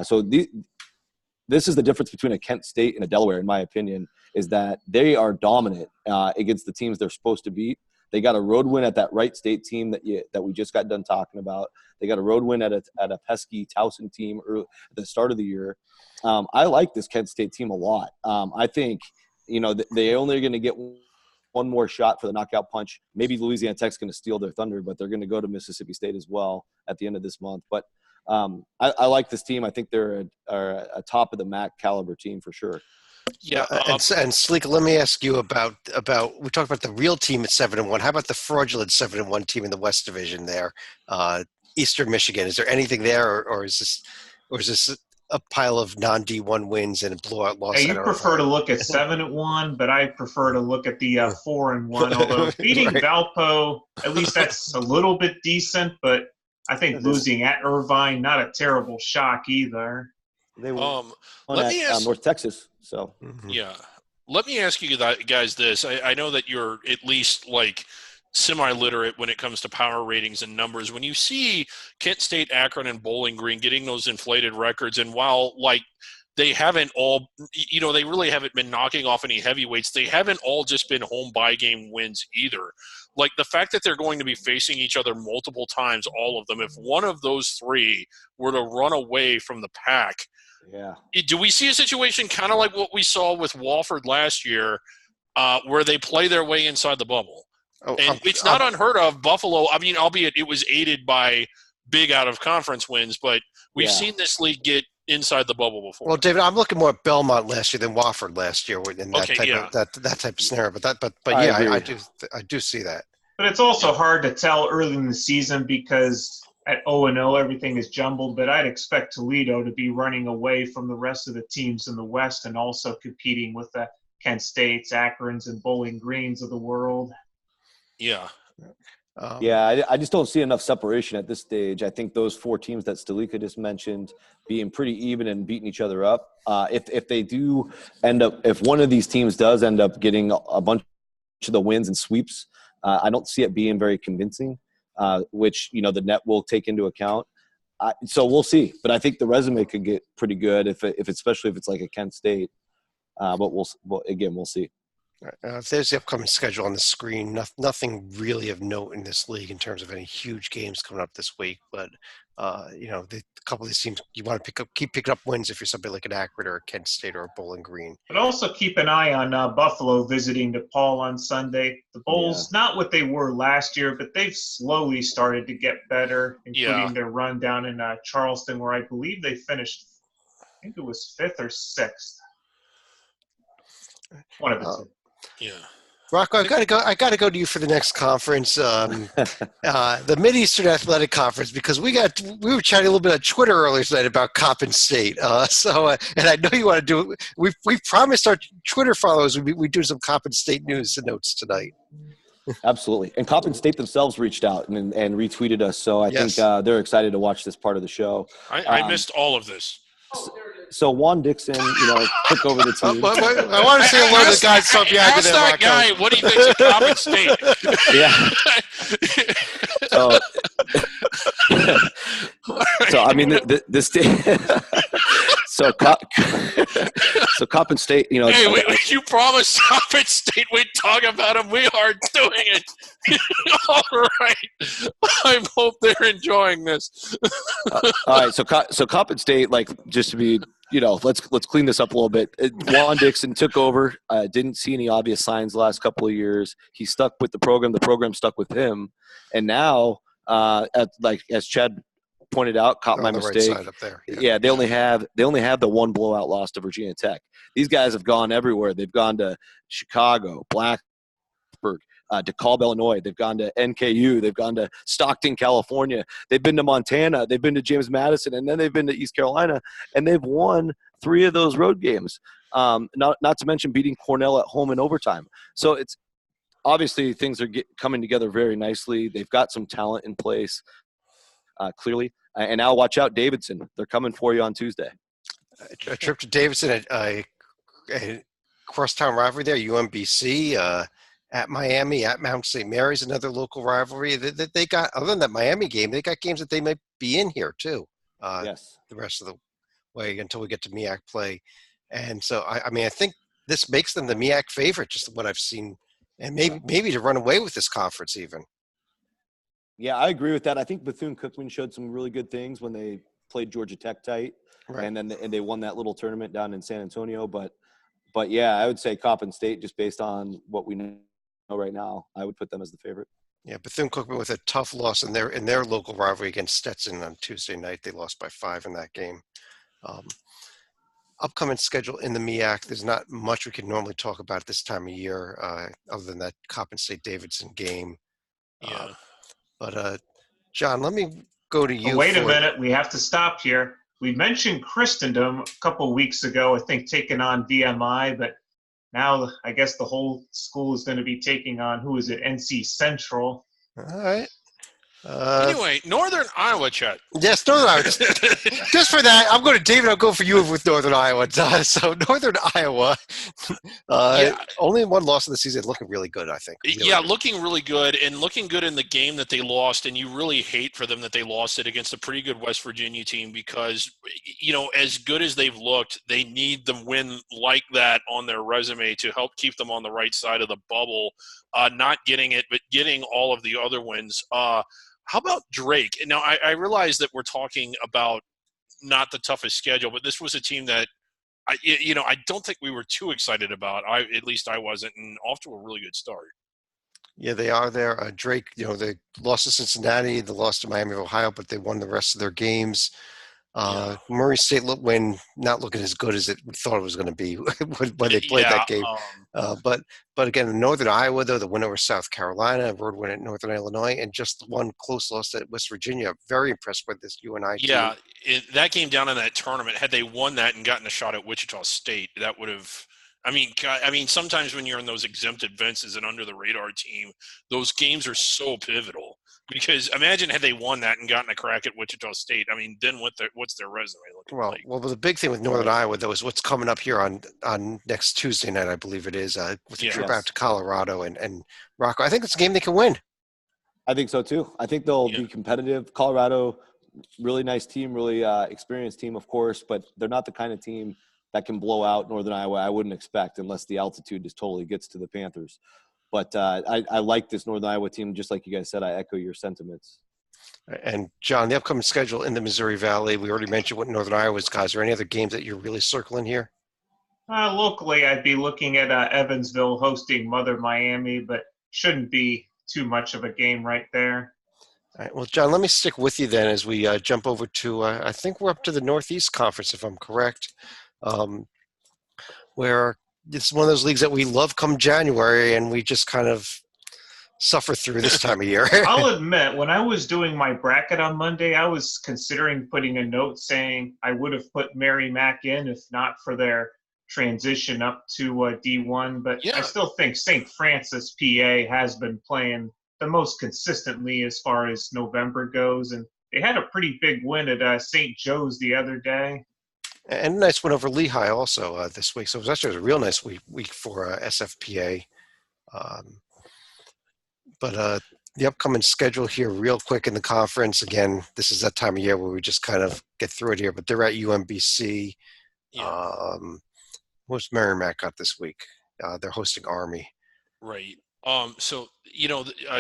So this is the difference between a Kent State and a Delaware, in my opinion, is that they are dominant against the teams they're supposed to beat. They got a road win at that Wright State team that we just got done talking about. They got a road win at a pesky Towson team early, at the start of the year. I like this Kent State team a lot. I think – they only are going to get one more shot for the knockout punch. Maybe Louisiana Tech's going to steal their thunder, but they're going to go to Mississippi State as well at the end of this month. But I like this team. I think they're a top of the MAC caliber team for sure. Yeah, and Sleek, let me ask you about we talked about the real team at 7-1. How about the fraudulent 7-1 team in the West Division there, Eastern Michigan? Is there anything there, or is this a pile of non-D1 wins and a blowout loss? You prefer to look at 7-1, but I prefer to look at the 4-1. Although beating Valpo, at least that's a little bit decent, but I think losing at Irvine, not a terrible shock either. They were North Texas, so yeah. Let me ask you guys this. I know that you're at least like semi-literate when it comes to power ratings and numbers. When you see Kent State, Akron, and Bowling Green getting those inflated records, and while like they haven't all, they really haven't been knocking off any heavyweights, they haven't all just been home bye game wins either. Like the fact that they're going to be facing each other multiple times, all of them, if one of those three were to run away from the pack, yeah. do we see a situation kind of like what we saw with Wofford last year, where they play their way inside the bubble? And it's not unheard of. Buffalo, I mean, albeit it was aided by big out-of-conference wins, but we've seen this league get inside the bubble before. Well, David, I'm looking more at Belmont last year than Wofford last year in that type of scenario. But I do see that. But it's also hard to tell early in the season because at 0-0 everything is jumbled. But I'd expect Toledo to be running away from the rest of the teams in the West and also competing with the Kent States, Akrons, and Bowling Greens of the world. Yeah. I just don't see enough separation at this stage. I think those four teams that Stalika just mentioned being pretty even and beating each other up. If they do end up, if one of these teams does end up getting a bunch of the wins and sweeps, I don't see it being very convincing, which, the net will take into account. So we'll see. But I think the resume could get pretty good especially if it's like a Kent State. But we'll see. There's the upcoming schedule on the screen. Nothing really of note in this league in terms of any huge games coming up this week. But, a couple of these teams, you want to keep picking up wins if you're somebody like an Akron or a Kent State or a Bowling Green. But also keep an eye on Buffalo visiting DePaul on Sunday. The Bulls, not what they were last year, but they've slowly started to get better, including their run down in Charleston, where I believe they finished, I think it was 5th or 6th. One of the two. Yeah. Rocco, I gotta go to you for the next conference, the Mid-Eastern Athletic Conference, because we were chatting a little bit on Twitter earlier tonight about Coppin State. And I know you want to do it. We promised our Twitter followers we do some Coppin State news and notes tonight. Absolutely. And Coppin State themselves reached out and retweeted us, so I think they're excited to watch this part of the show. I missed all of this. So Juan Dixon, took over the team. I want to say hello to the guys from behind Ask that guy what he thinks of Coppin State. So I mean, the state. So Coppin State, Hey, you promised Coppin State we'd talk about them. We are doing it. All right. I hope they're enjoying this. All right. So Coppin State, just to be, let's clean this up a little bit. Juan Dixon took over. Didn't see any obvious signs the last couple of years. He stuck with the program. The program stuck with him. And now, as Chad pointed out, caught my mistake. Right up there. Yeah, they only have the one blowout loss to Virginia Tech. These guys have gone everywhere. They've gone to Chicago, Blacksburg, DeKalb, Illinois. They've gone to NKU. They've gone to Stockton, California. They've been to Montana. They've been to James Madison, and then they've been to East Carolina, and they've won 3 of those road games. Not to mention beating Cornell at home in overtime. So it's obviously things are coming together very nicely. They've got some talent in place, clearly. And now watch out, Davidson. They're coming for you on Tuesday. A trip to Davidson, a crosstown rivalry there, UMBC, at Miami, at Mount St. Mary's, another local rivalry. They got, other than that Miami game, they got games that they might be in here too. Yes. The rest of the way until we get to MEAC play. And so, I mean, I think this makes them the MEAC favorite, just what I've seen, and maybe to run away with this conference even. Yeah, I agree with that. I think Bethune-Cookman showed some really good things when they played Georgia Tech tight, right. And then they won that little tournament down in San Antonio. But yeah, I would say Coppin State, just based on what we know right now, I would put them as the favorite. Yeah, Bethune-Cookman with a tough loss in their local rivalry against Stetson on Tuesday night. They lost by 5 in that game. Upcoming schedule in the MEAC, there's not much we can normally talk about this time of year, other than that Coppin State-Davidson game. Yeah. But, John, let me go to you. Wait a minute. We have to stop here. We mentioned Christendom a couple of weeks ago, I think, taking on VMI, but now I guess the whole school is going to be taking on, who is it, NC Central. All right. Anyway, Northern Iowa, Chet. Yes, Northern Iowa. Just for that, I'm going to David. I'll go for you with Northern Iowa. So Northern Iowa, Yeah. only one loss of the season, looking really good. I think. Really good. Looking really good and looking good in the game that they lost. And you really hate for them that they lost it against a pretty good West Virginia team because, as good as they've looked, they need the win like that on their resume to help keep them on the right side of the bubble. Not getting it, but getting all of the other wins. How about Drake? Now, I realize that we're talking about not the toughest schedule, but this was a team that I don't think we were too excited about. At least I wasn't, and off to a really good start. Yeah, they are there. Drake, they lost to Cincinnati, they lost to Miami of Ohio, but they won the rest of their games. Murray State not looking as good as we thought it was going to be when they played that game. But again, Northern Iowa, though, the win over South Carolina, a road win at Northern Illinois, and just one close loss at West Virginia. Very impressed with this UNI team. Yeah, that game down in that tournament, had they won that and gotten a shot at Wichita State, that would have – I mean, sometimes when you're in those exempt events as an under-the-radar team, those games are so pivotal. Because imagine had they won that and gotten a crack at Wichita State. I mean, then what's their resume looking like? Well, the big thing with Northern Iowa, though, is what's coming up here on next Tuesday night, I believe it is, with the trip out to Colorado and Rocco. I think it's a game they can win. I think so, too. I think they'll be competitive. Colorado, really nice team, really experienced team, of course, but they're not the kind of team that can blow out Northern Iowa, I wouldn't expect, unless the altitude just totally gets to the Panthers. But I like this Northern Iowa team. Just like you guys said, I echo your sentiments. And, John, the upcoming schedule in the Missouri Valley, we already mentioned what Northern Iowa's got. Is there any other games that you're really circling here? Locally, I'd be looking at Evansville hosting Mother Miami, but shouldn't be too much of a game right there. All right. Well, John, let me stick with you then as we jump over to I think we're up to the Northeast Conference, if I'm correct, where – it's one of those leagues that we love come January, and we just kind of suffer through this time of year. I'll admit, when I was doing my bracket on Monday, I was considering putting a note saying I would have put Mary Mac in if not for their transition up to D1. But I still think St. Francis, PA, has been playing the most consistently as far as November goes. And they had a pretty big win at St. Joe's the other day. And a nice win over Lehigh also this week. So it was actually a real nice week for SFPA. But the upcoming schedule here real quick in the conference, again, this is that time of year where we just kind of get through it here. But they're at UMBC. What's Merrimack got this week? They're hosting Army. Right. So,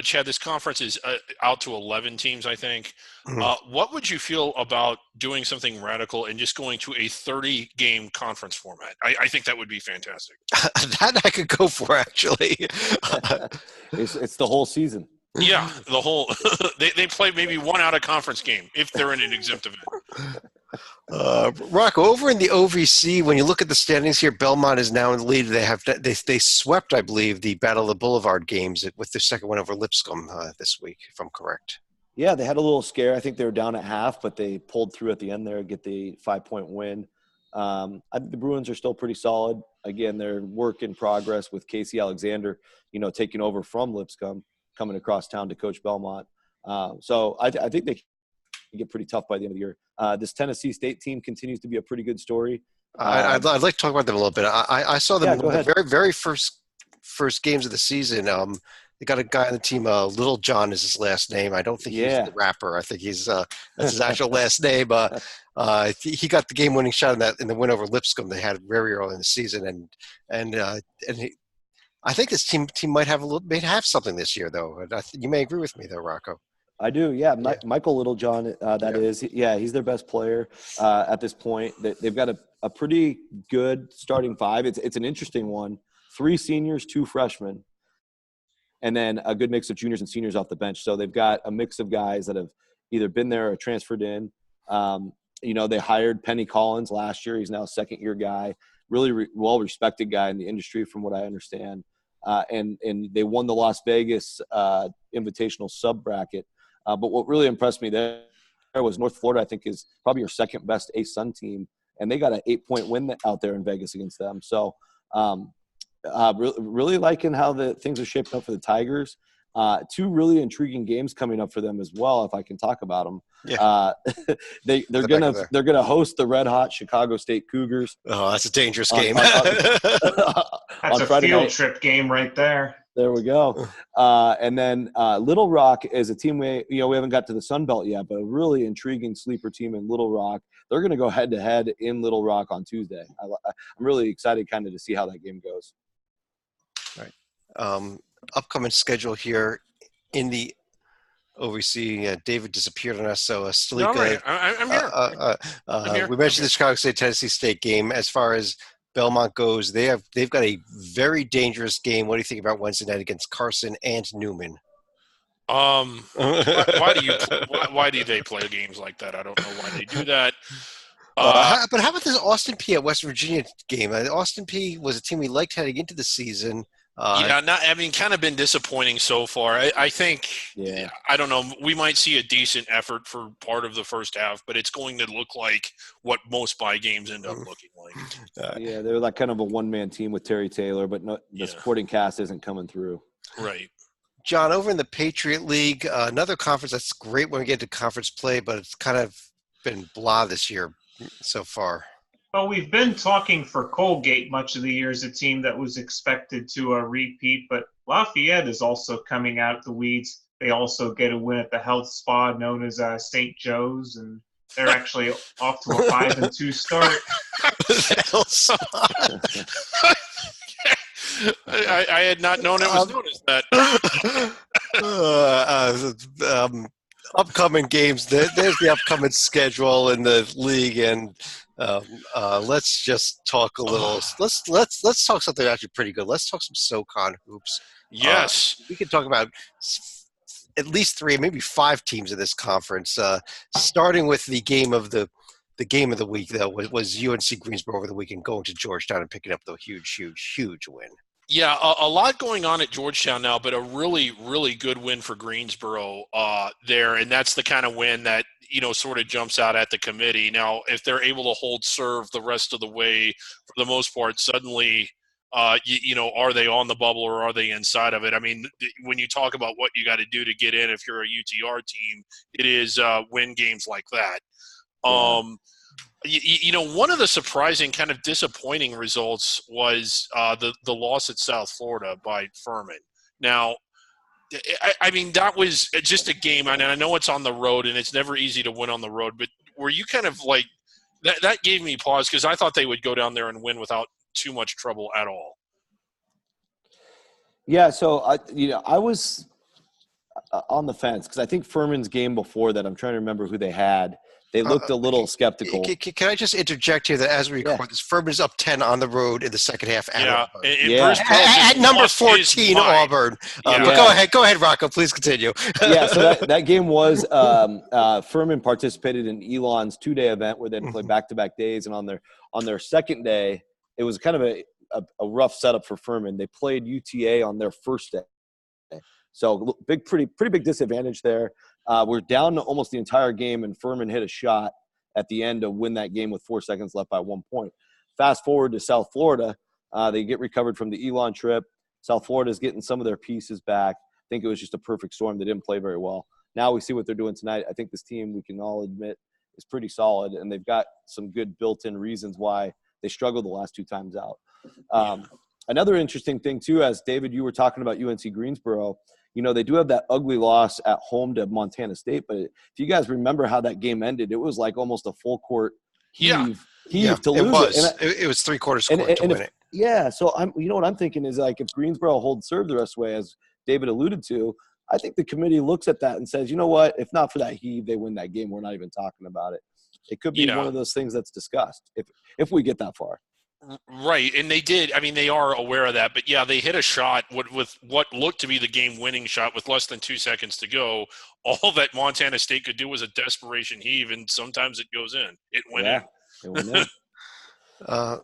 Chad, this conference is out to 11 teams, I think. Mm-hmm. What would you feel about doing something radical and just going to a 30-game conference format? I think that would be fantastic. That I could go for, actually. It's the whole season. Yeah, the whole they play maybe one out-of-conference game if they're in an exempt event. Rocco, over in the OVC, when you look at the standings here, Belmont is now in the lead. They swept, I believe, the Battle of the Boulevard games with their second win over Lipscomb this week, if I'm correct. Yeah, they had a little scare. I think they were down at half, but they pulled through at the end there, get the 5-point win. I think the Bruins are still pretty solid. Again, they're work in progress with Casey Alexander, taking over from Lipscomb, coming across town to coach Belmont. So I think they can get pretty tough by the end of the year. This Tennessee State team continues to be a pretty good story. I'd like to talk about them a little bit. I saw them in the very, very first games of the season. They got a guy on the team, Little John is his last name. I don't think he's the rapper. I think he's that's his actual last name. He got the game-winning shot in the win over Lipscomb they had very early in the season, and I think this team might have something this year, though. You may agree with me, though, Rocco. I do, yeah. Michael Littlejohn, he's their best player at this point. They've got a pretty good starting five. It's an interesting one. 3 seniors, 2 freshmen, and then a good mix of juniors and seniors off the bench. So they've got a mix of guys that have either been there or transferred in. They hired Penny Collins last year. He's now a second-year guy, really well-respected guy in the industry from what I understand. And they won the Las Vegas Invitational sub-bracket. But what really impressed me there was North Florida, I think, is probably your second best ASUN team. And they got an 8-point win out there in Vegas against them. So really liking how the things are shaping up for the Tigers. Two really intriguing games coming up for them as well, if I can talk about them. Yeah. They're gonna host the red hot Chicago State Cougars. Oh, that's a dangerous game. That's on a Friday field night. trip game right there. There we go. And then Little Rock is a team we haven't got to the Sun Belt yet, but a really intriguing sleeper team in Little Rock. They're going to go head to head in Little Rock on Tuesday. I'm really excited kind of to see how that game goes. All right. Upcoming schedule here in the overseas. David disappeared on us, so Stalika. All right. I'm here. We mentioned the Chicago State Tennessee State game. As far as Belmont goes, they've got a very dangerous game. What do you think about Wednesday night against Carson and Newman? Why do they play games like that? I don't know why they do that. But how about this Austin P at West Virginia game? Austin P was a team we liked heading into the season. Kind of been disappointing so far. I think, I don't know, we might see a decent effort for part of the first half, but it's going to look like what most bye games end up looking like. They're like kind of a one-man team with Terry Taylor, but the supporting cast isn't coming through. Right. John, over in the Patriot League, another conference that's great when we get to conference play, but it's kind of been blah this year so far. Well, we've been talking for Colgate much of the year as a team that was expected to repeat, but Lafayette is also coming out the weeds. They also get a win at the health spa known as St. Joe's, and they're actually off to a 5-2 start. I had not known it was known as that. Upcoming games. There's the upcoming schedule in the league, and let's just talk a little. Let's talk something actually pretty good. Let's talk some SoCon hoops. Yes, we can talk about at least 3, maybe 5 teams in this conference. Starting with the game of the week, though, was UNC Greensboro over the weekend, going to Georgetown and picking up the huge win. Yeah, a lot going on at Georgetown now, but a really, really good win for Greensboro there, and that's the kind of win that, sort of jumps out at the committee. Now, if they're able to hold serve the rest of the way, for the most part, suddenly, are they on the bubble or are they inside of it? I mean, when you talk about what you got to do to get in if you're a UTR team, it is win games like that. One of the surprising, kind of disappointing results was the loss at South Florida by Furman. Now, I mean, that was just a game, and I know it's on the road, and it's never easy to win on the road, but were you kind of like – that gave me pause because I thought they would go down there and win without too much trouble at all. Yeah, so, I was on the fence because I think Furman's game before that, I'm trying to remember who they had – they looked a little skeptical. Can I just interject here that as we record this, Furman's up 10 on the road in the second half at Auburn. At number 14, Auburn. Go ahead, Rocco. Please continue. So that game was Furman participated in Elon's 2-day event where they played back-to-back days, and on their second day, it was kind of a rough setup for Furman. They played UTA on their first day. So pretty big disadvantage there. We're down to almost the entire game, and Furman hit a shot at the end to win that game with 4 seconds left by 1 point. Fast forward to South Florida. They get recovered from the Elon trip. South Florida's getting some of their pieces back. I think it was just a perfect storm. They didn't play very well. Now we see what they're doing tonight. I think this team, we can all admit, is pretty solid, and they've got some good built-in reasons why they struggled the last 2 times out. Another interesting thing, too, as David, you were talking about UNC Greensboro, they do have that ugly loss at home to Montana State, but if you guys remember how that game ended, it was like almost a full court heave to lose it was 3/4 court to win it. Yeah, so what I'm thinking is, like, if Greensboro holds serve the rest of the way, as David alluded to, I think the committee looks at that and says, you know what, if not for that heave, they win that game. We're not even talking about it. It could be one of those things that's discussed if we get that far. Right, and they did. I mean, they are aware of that. But, they hit a shot with what looked to be the game-winning shot with less than 2 seconds to go. All that Montana State could do was a desperation heave, and sometimes it goes in. It went in. It went in.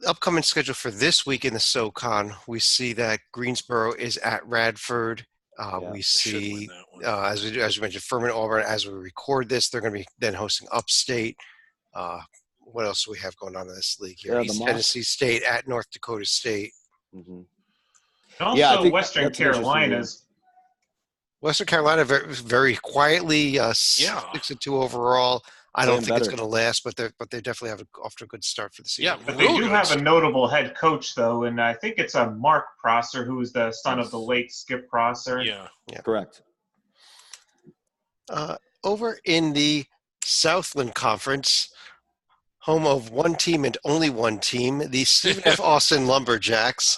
Upcoming schedule for this week in the SoCon, we see that Greensboro is at Radford. We see, as we mentioned, Furman, Auburn. As we record this, they're going to be then hosting Upstate. What else do we have going on in this league here? East Tennessee State at North Dakota State. Mm-hmm. And Yeah, I also think Western that's an interesting game. Carolina's. Western Carolina very quietly Yeah. 6-2 overall. I don't Playing think it's better. going to last, but they definitely have off to a good start for the Yeah, season. But they Real do good have a start. notable head coach, though, and I think it's a Mark Prosser, who is the son of the late Skip Prosser. Yeah. Correct. Over in the Southland Conference, home of one team and only one team, the Stephen F. Austin Lumberjacks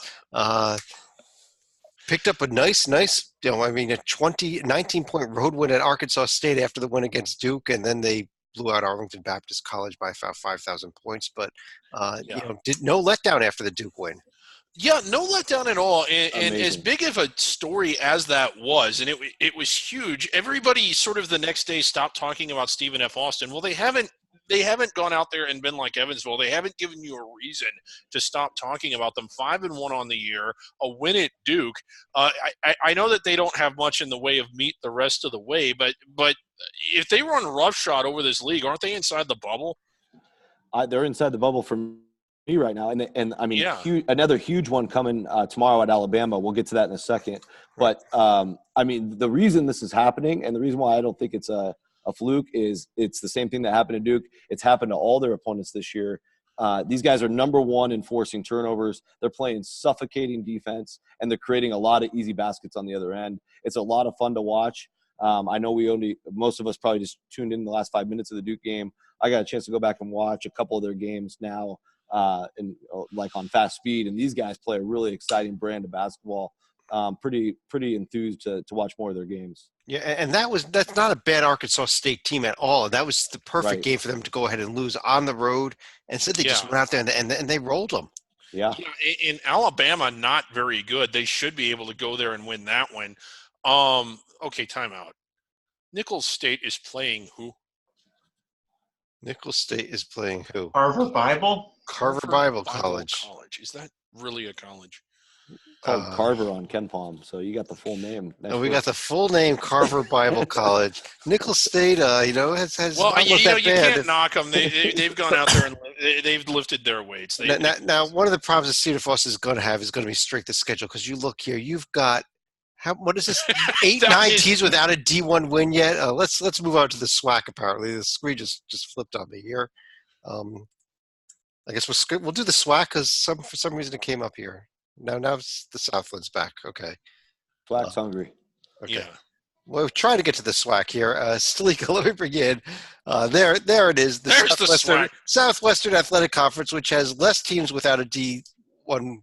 picked up a nice, a 19-point road win at Arkansas State after the win against Duke, and then they blew out Arlington Baptist College by about 5,000 points. But did no letdown after the Duke win. Yeah, no letdown at all. And as Amazing. big of a story as that was, and it was huge, everybody sort of the next day stopped talking about Stephen F. Austin. Well, they haven't gone out there and been like Evansville. They haven't given you a reason to stop talking about them. 5-1 on the year, a win at Duke. I know that they don't have much in the way of meat the rest of the way, but if they run roughshod over this league, aren't they inside the bubble? They're inside the bubble for me right now, and I mean, Yeah. another huge one coming tomorrow at Alabama. We'll get to that in a second. But I mean, the reason this is happening, and the reason why I don't think it's a fluke, is it's the same thing that happened to Duke. It's happened to all their opponents this year. These guys are number one in forcing turnovers. They're playing suffocating defense, and they're creating a lot of easy baskets on the other end. It's a lot of fun to watch. I know most of us probably just tuned in the last 5 minutes of the Duke game. I got a chance to go back and watch a couple of their games now, and like on fast speed. And these guys play a really exciting brand of basketball. Pretty enthused to watch more of their games. Yeah, and that's not a bad Arkansas State team at all. That was the perfect Right. game for them to go ahead and lose on the road. And instead, they just Yeah. went out there and they rolled them. Yeah. In Alabama, not very good. They should be able to go there and win that one. Okay, timeout. Nicholls State is playing who? Nicholls State is playing who? Carver Bible? Carver Bible College. Is that really a college? Called Carver on Ken Palm, so you got the full name. Nice We work. got the full name, Carver Bible College. Nicholls State, has Well, not looked that you bad. can't knock them. They've gone out there and they've lifted their weights. Now, one of the problems that Cedar Falls is going to have is going to be strength of schedule, because you look here, you've got what is this? 9 teams without a D1 win yet. Let's move on to the SWAC. Apparently, the screen just flipped on me here. I guess we'll do the SWAC because for some reason it came up here. Now it's the Southland's back. Okay. Flax hungry. Okay. Yeah. Well, we're trying to get to the SWAC here. Stalika, let me bring you in. There it is. There's the SWAC. Southwestern Athletic Conference, which has less teams without a D1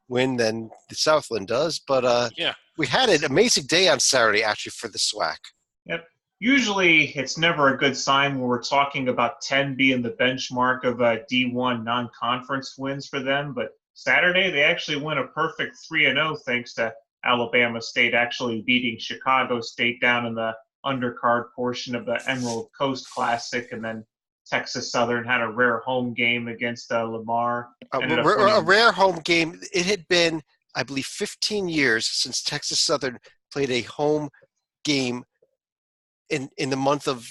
win than the Southland does. But we had an amazing day on Saturday, actually, for the SWAC. Yep. Usually it's never a good sign when we're talking about 10 being the benchmark of D1 non-conference wins for them. But Saturday, they actually went a perfect 3-0 thanks to Alabama State actually beating Chicago State down in the undercard portion of the Emerald Coast Classic. And then Texas Southern had a rare home game against Lamar. A rare home game. It had been, I believe, 15 years since Texas Southern played a home game in the month of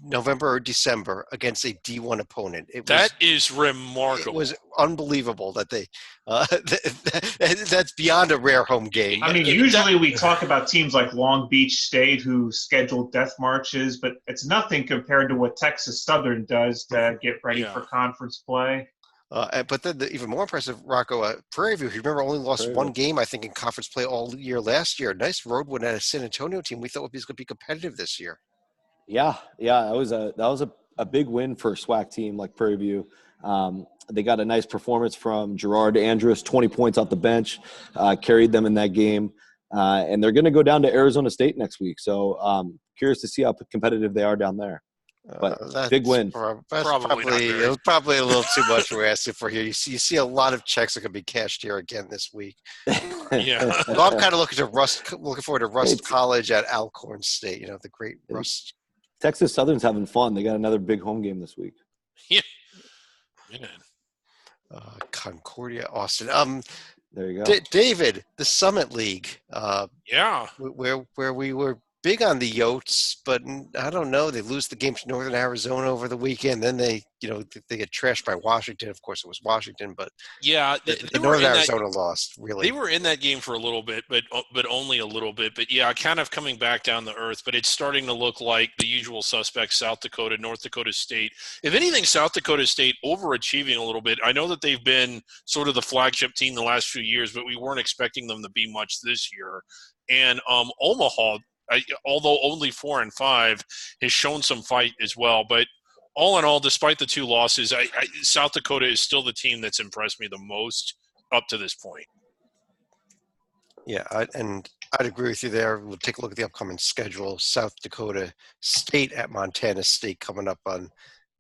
November or December against a D1 opponent. That is remarkable. It was unbelievable that they that's beyond a rare home game. I mean, usually we talk about teams like Long Beach State who schedule death marches, but it's nothing compared to what Texas Southern does to get ready for conference play. But then the even more impressive, Rocco, Prairie View, if you remember, only lost one game, I think, in conference play all year last year. Nice road win at a San Antonio team we thought was going to be competitive this year. Yeah, that was a big win for a SWAC team like Prairie View. They got a nice performance from Gerard Andrus, 20 points off the bench, carried them in that game. And they're going to go down to Arizona State next week. So curious to see how competitive they are down there. But big win. That's probably a little too much we're asking for here. You see a lot of checks that could be cashed here again this week. Yeah. So I'm kind of looking forward to Rust College at Alcorn State. The great Rust. Texas Southern's having fun. They got another big home game this week. Yeah. Concordia, Austin. There you go. David, the Summit League. Yeah. Where we were big on the Yotes, but I don't know. They lose the game to Northern Arizona over the weekend. Then they get trashed by Washington. Of course, it was Washington, but Yeah, the Northern Arizona lost, really. They were in that game for a little bit, but only a little bit. But yeah, kind of coming back down to earth. But it's starting to look like the usual suspects: South Dakota, North Dakota State. If anything, South Dakota State overachieving a little bit. I know that they've been sort of the flagship team the last few years, but we weren't expecting them to be much this year. And Omaha, although only 4-5, has shown some fight as well. But all in all, despite the two losses, South Dakota is still the team that's impressed me the most up to this point. Yeah, I'd agree with you there. We'll take a look at the upcoming schedule. South Dakota State at Montana State coming up on,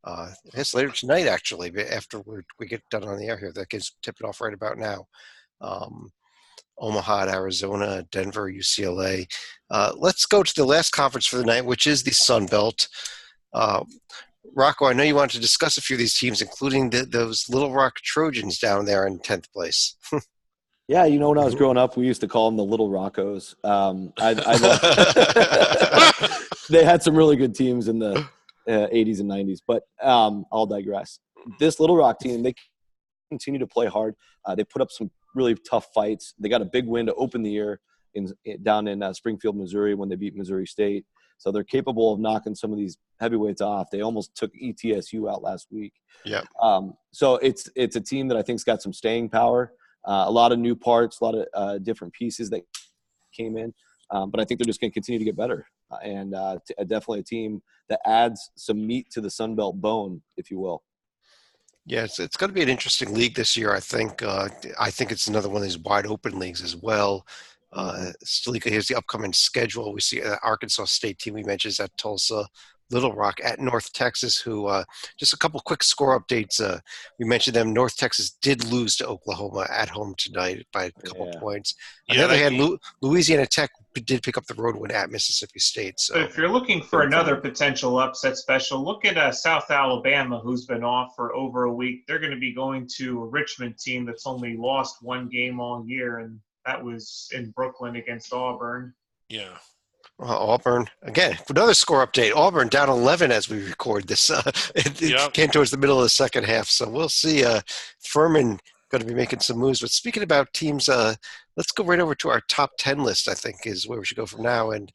I guess later tonight, actually, after we get done on the air here. That gets tipped off right about now. Omaha, Arizona, Denver, UCLA. Let's go to the last conference for the night, which is the Sun Belt. Rocco, I know you wanted to discuss a few of these teams, including those Little Rock Trojans down there in 10th place. Yeah, when I was growing up, we used to call them the Little Roccos. They had some really good teams in the 80s and 90s, but I'll digress. This Little Rock team, they continue to play hard. They put up some really tough fights. They got a big win to open the year down in Springfield, Missouri, when they beat Missouri State. So they're capable of knocking some of these heavyweights off. They almost took ETSU out last week. Yeah. So it's a team that I think's got some staying power. A lot of new parts, a lot of different pieces that came in. But I think they're just going to continue to get better. And definitely a team that adds some meat to the Sun Belt bone, if you will. Yeah, it's going to be an interesting league this year, I think. I think it's another one of these wide open leagues as well. Stalika, here's the upcoming schedule. We see Arkansas State team we mentioned is at Tulsa, Little Rock at North Texas, who just a couple quick score updates. We mentioned them. North Texas did lose to Oklahoma at home tonight by a couple points. On the other hand, Louisiana Tech did pick up the road win at Mississippi State. So, but if you're looking for another potential upset special, look at South Alabama, who's been off for over a week. They're going to be going to a Richmond team that's only lost one game all year, and that was in Brooklyn against Auburn. Yeah. Auburn, again, another score update. Auburn down 11 as we record this. It came towards the middle of the second half. So we'll see. Furman going to be making some moves. But speaking about teams, let's go right over to our top 10 list, I think, is where we should go from now. And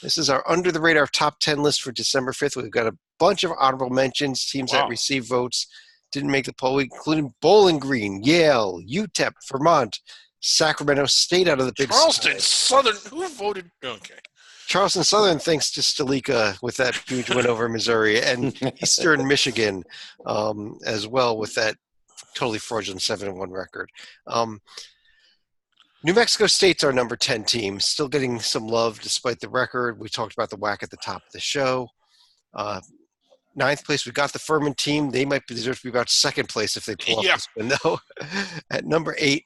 this is our under-the-radar top 10 list for December 5th. We've got a bunch of honorable mentions, teams that received votes, didn't make the poll, including Bowling Green, Yale, UTEP, Vermont, Sacramento State out of the Big Charleston Southern. Who voted? Okay. Charleston Southern, thanks to Stalika with that huge win over Missouri, and Eastern Michigan as well with that totally fraudulent 7-1 record. New Mexico State's our number 10 team, still getting some love despite the record. We talked about the WAC at the top of the show. Ninth place, we got the Furman team. They might deserve to be about second place if they pull off this win, though. At number 8,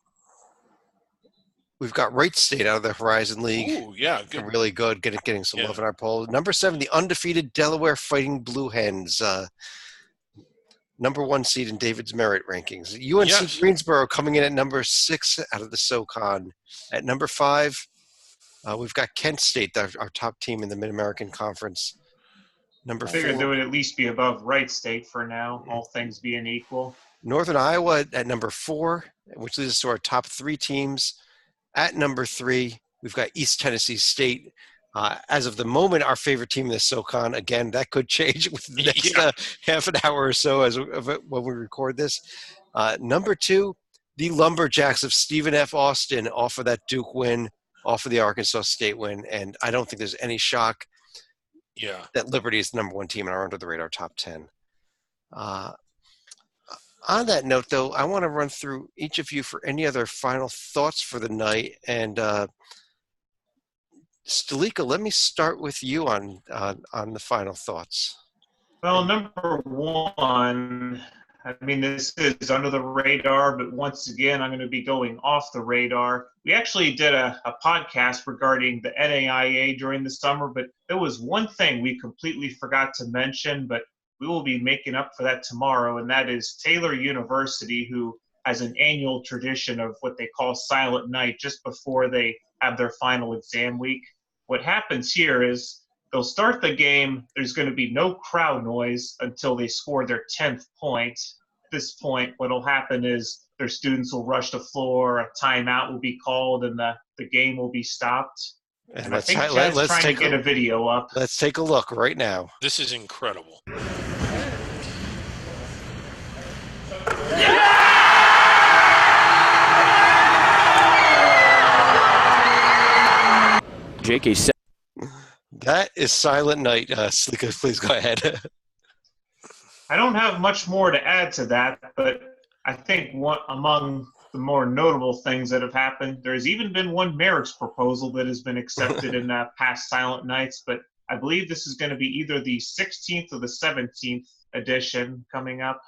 we've got Wright State out of the Horizon League. Ooh, yeah, good. Really good, getting some love in our poll. Number 7, the undefeated Delaware Fighting Blue Hens. Number 1 seed in David's merit rankings. UNC Greensboro coming in at number 6 out of the SoCon. At number 5, we've got Kent State, our top team in the Mid-American Conference. Number 4. I figured they would at least be above Wright State for now, all things being equal. Northern Iowa at number 4, which leads us to our top 3 teams. At number 3, we've got East Tennessee State. As of the moment, our favorite team in the SoCon. Again, that could change within the next half an hour or so when we record this. Number 2, the Lumberjacks of Stephen F. Austin off of that Duke win, off of the Arkansas State win. And I don't think there's any shock that Liberty is the number 1 team in our under-the-radar top 10. On that note, though, I want to run through each of you for any other final thoughts for the night. And Stalika, let me start with you on the final thoughts. Well, number 1, I mean, this is under the radar, but once again, I'm going to be going off the radar. We actually did a podcast regarding the NAIA during the summer, but there was one thing we completely forgot to mention, but we will be making up for that tomorrow, and that is Taylor University, who has an annual tradition of what they call Silent Night just before they have their final exam week. what happens here is they'll start the game. There's going to be no crowd noise until they score their 10th point. At this point, what will happen is their students will rush the floor, a timeout will be called, and the game will be stopped. And I think Chad's trying to get a video up. Let's take a look right now. This is incredible. JK. That is Silent Night. Slika, please go ahead. I don't have much more to add to that, but I think among the more notable things that have happened, there's even been one marriage proposal that has been accepted in past Silent Nights, but I believe this is going to be either the 16th or the 17th edition coming up.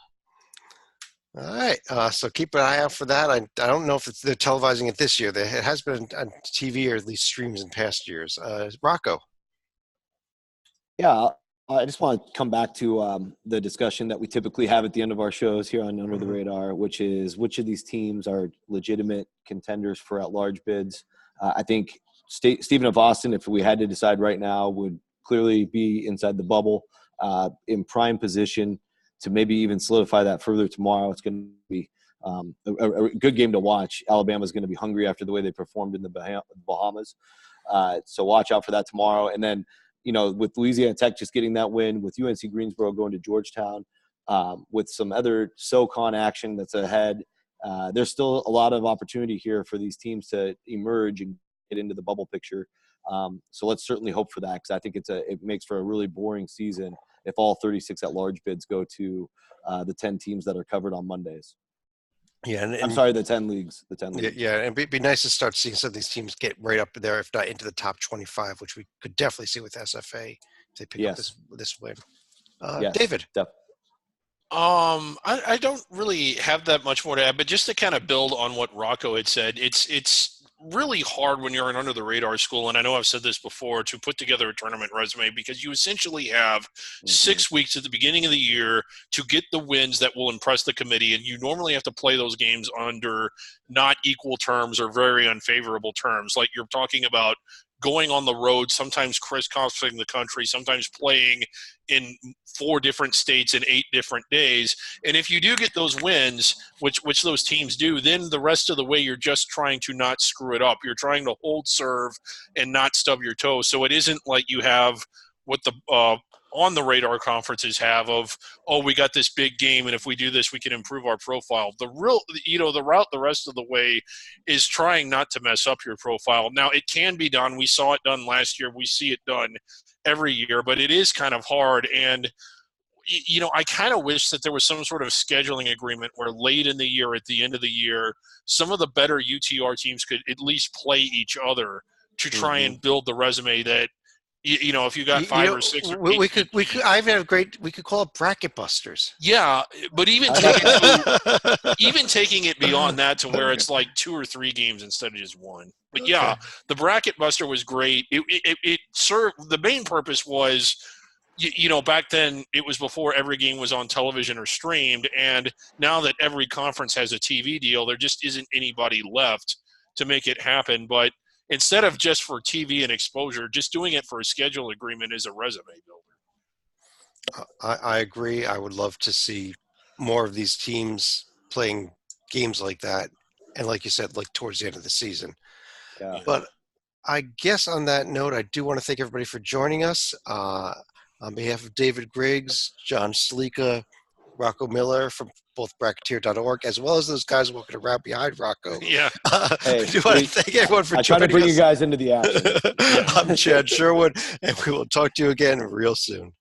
All right, so keep an eye out for that. I don't know if they're televising it this year. It has been on TV or at least streams in past years. Rocco. Yeah, I just want to come back to the discussion that we typically have at the end of our shows here on Under the Radar, which is which of these teams are legitimate contenders for at-large bids. I think Stephen of Austin, if we had to decide right now, would clearly be inside the bubble in prime position to maybe even solidify that further tomorrow. It's going to be a good game to watch. Alabama's going to be hungry after the way they performed in the Bahamas. So watch out for that tomorrow. And then, with Louisiana Tech just getting that win, with UNC Greensboro going to Georgetown, with some other SoCon action that's ahead, there's still a lot of opportunity here for these teams to emerge and get into the bubble picture. So let's certainly hope for that, because I think it makes for a really boring season if all 36 at-large bids go to the 10 teams that are covered on Mondays. Yeah, I'm sorry, the 10 leagues. The 10 leagues. Yeah, and it'd be nice to start seeing some of these teams get right up there, if not into the top 25, which we could definitely see with SFA if they pick up this win. Yes, David. I don't really have that much more to add, but just to kind of build on what Rocco had said, it's really hard when you're an under the radar school, and I know I've said this before, to put together a tournament resume, because you essentially have 6 weeks at the beginning of the year to get the wins that will impress the committee, and you normally have to play those games under not equal terms or very unfavorable terms. Like, you're talking about going on the road, sometimes crisscrossing the country, sometimes playing in 4 different states in 8 different days. And if you do get those wins, which those teams do, then the rest of the way you're just trying to not screw it up. You're trying to hold serve and not stub your toe. So it isn't like you have what the on the radar conferences have of, we got this big game, and if we do this, we can improve our profile. The route the rest of the way is trying not to mess up your profile. Now, it can be done. We saw it done last year. We see it done every year, but it is kind of hard. And, I kind of wish that there was some sort of scheduling agreement where late in the year, at the end of the year, some of the better UTR teams could at least play each other to try and build the resume that, if you got 5 or 6, we could. We could call it bracket busters. Yeah, but even taking it beyond that to where it's like 2 or 3 games instead of just 1. But yeah, the bracket buster was great. It served, the main purpose was, back then it was before every game was on television or streamed, and now that every conference has a TV deal, there just isn't anybody left to make it happen. But instead of just for TV and exposure, just doing it for a schedule agreement is a resume builder. I agree. I would love to see more of these teams playing games like that. And like you said, like towards the end of the season. Yeah. But I guess on that note, I do want to thank everybody for joining us. On behalf of David Griggs, John Slika, Rocco Miller from both Bracketeer.org, as well as those guys walking around behind Rocco. Yeah. I do want to thank everyone for joining us. I try to bring you guys into the action. I'm Chad Sherwood, and we will talk to you again real soon.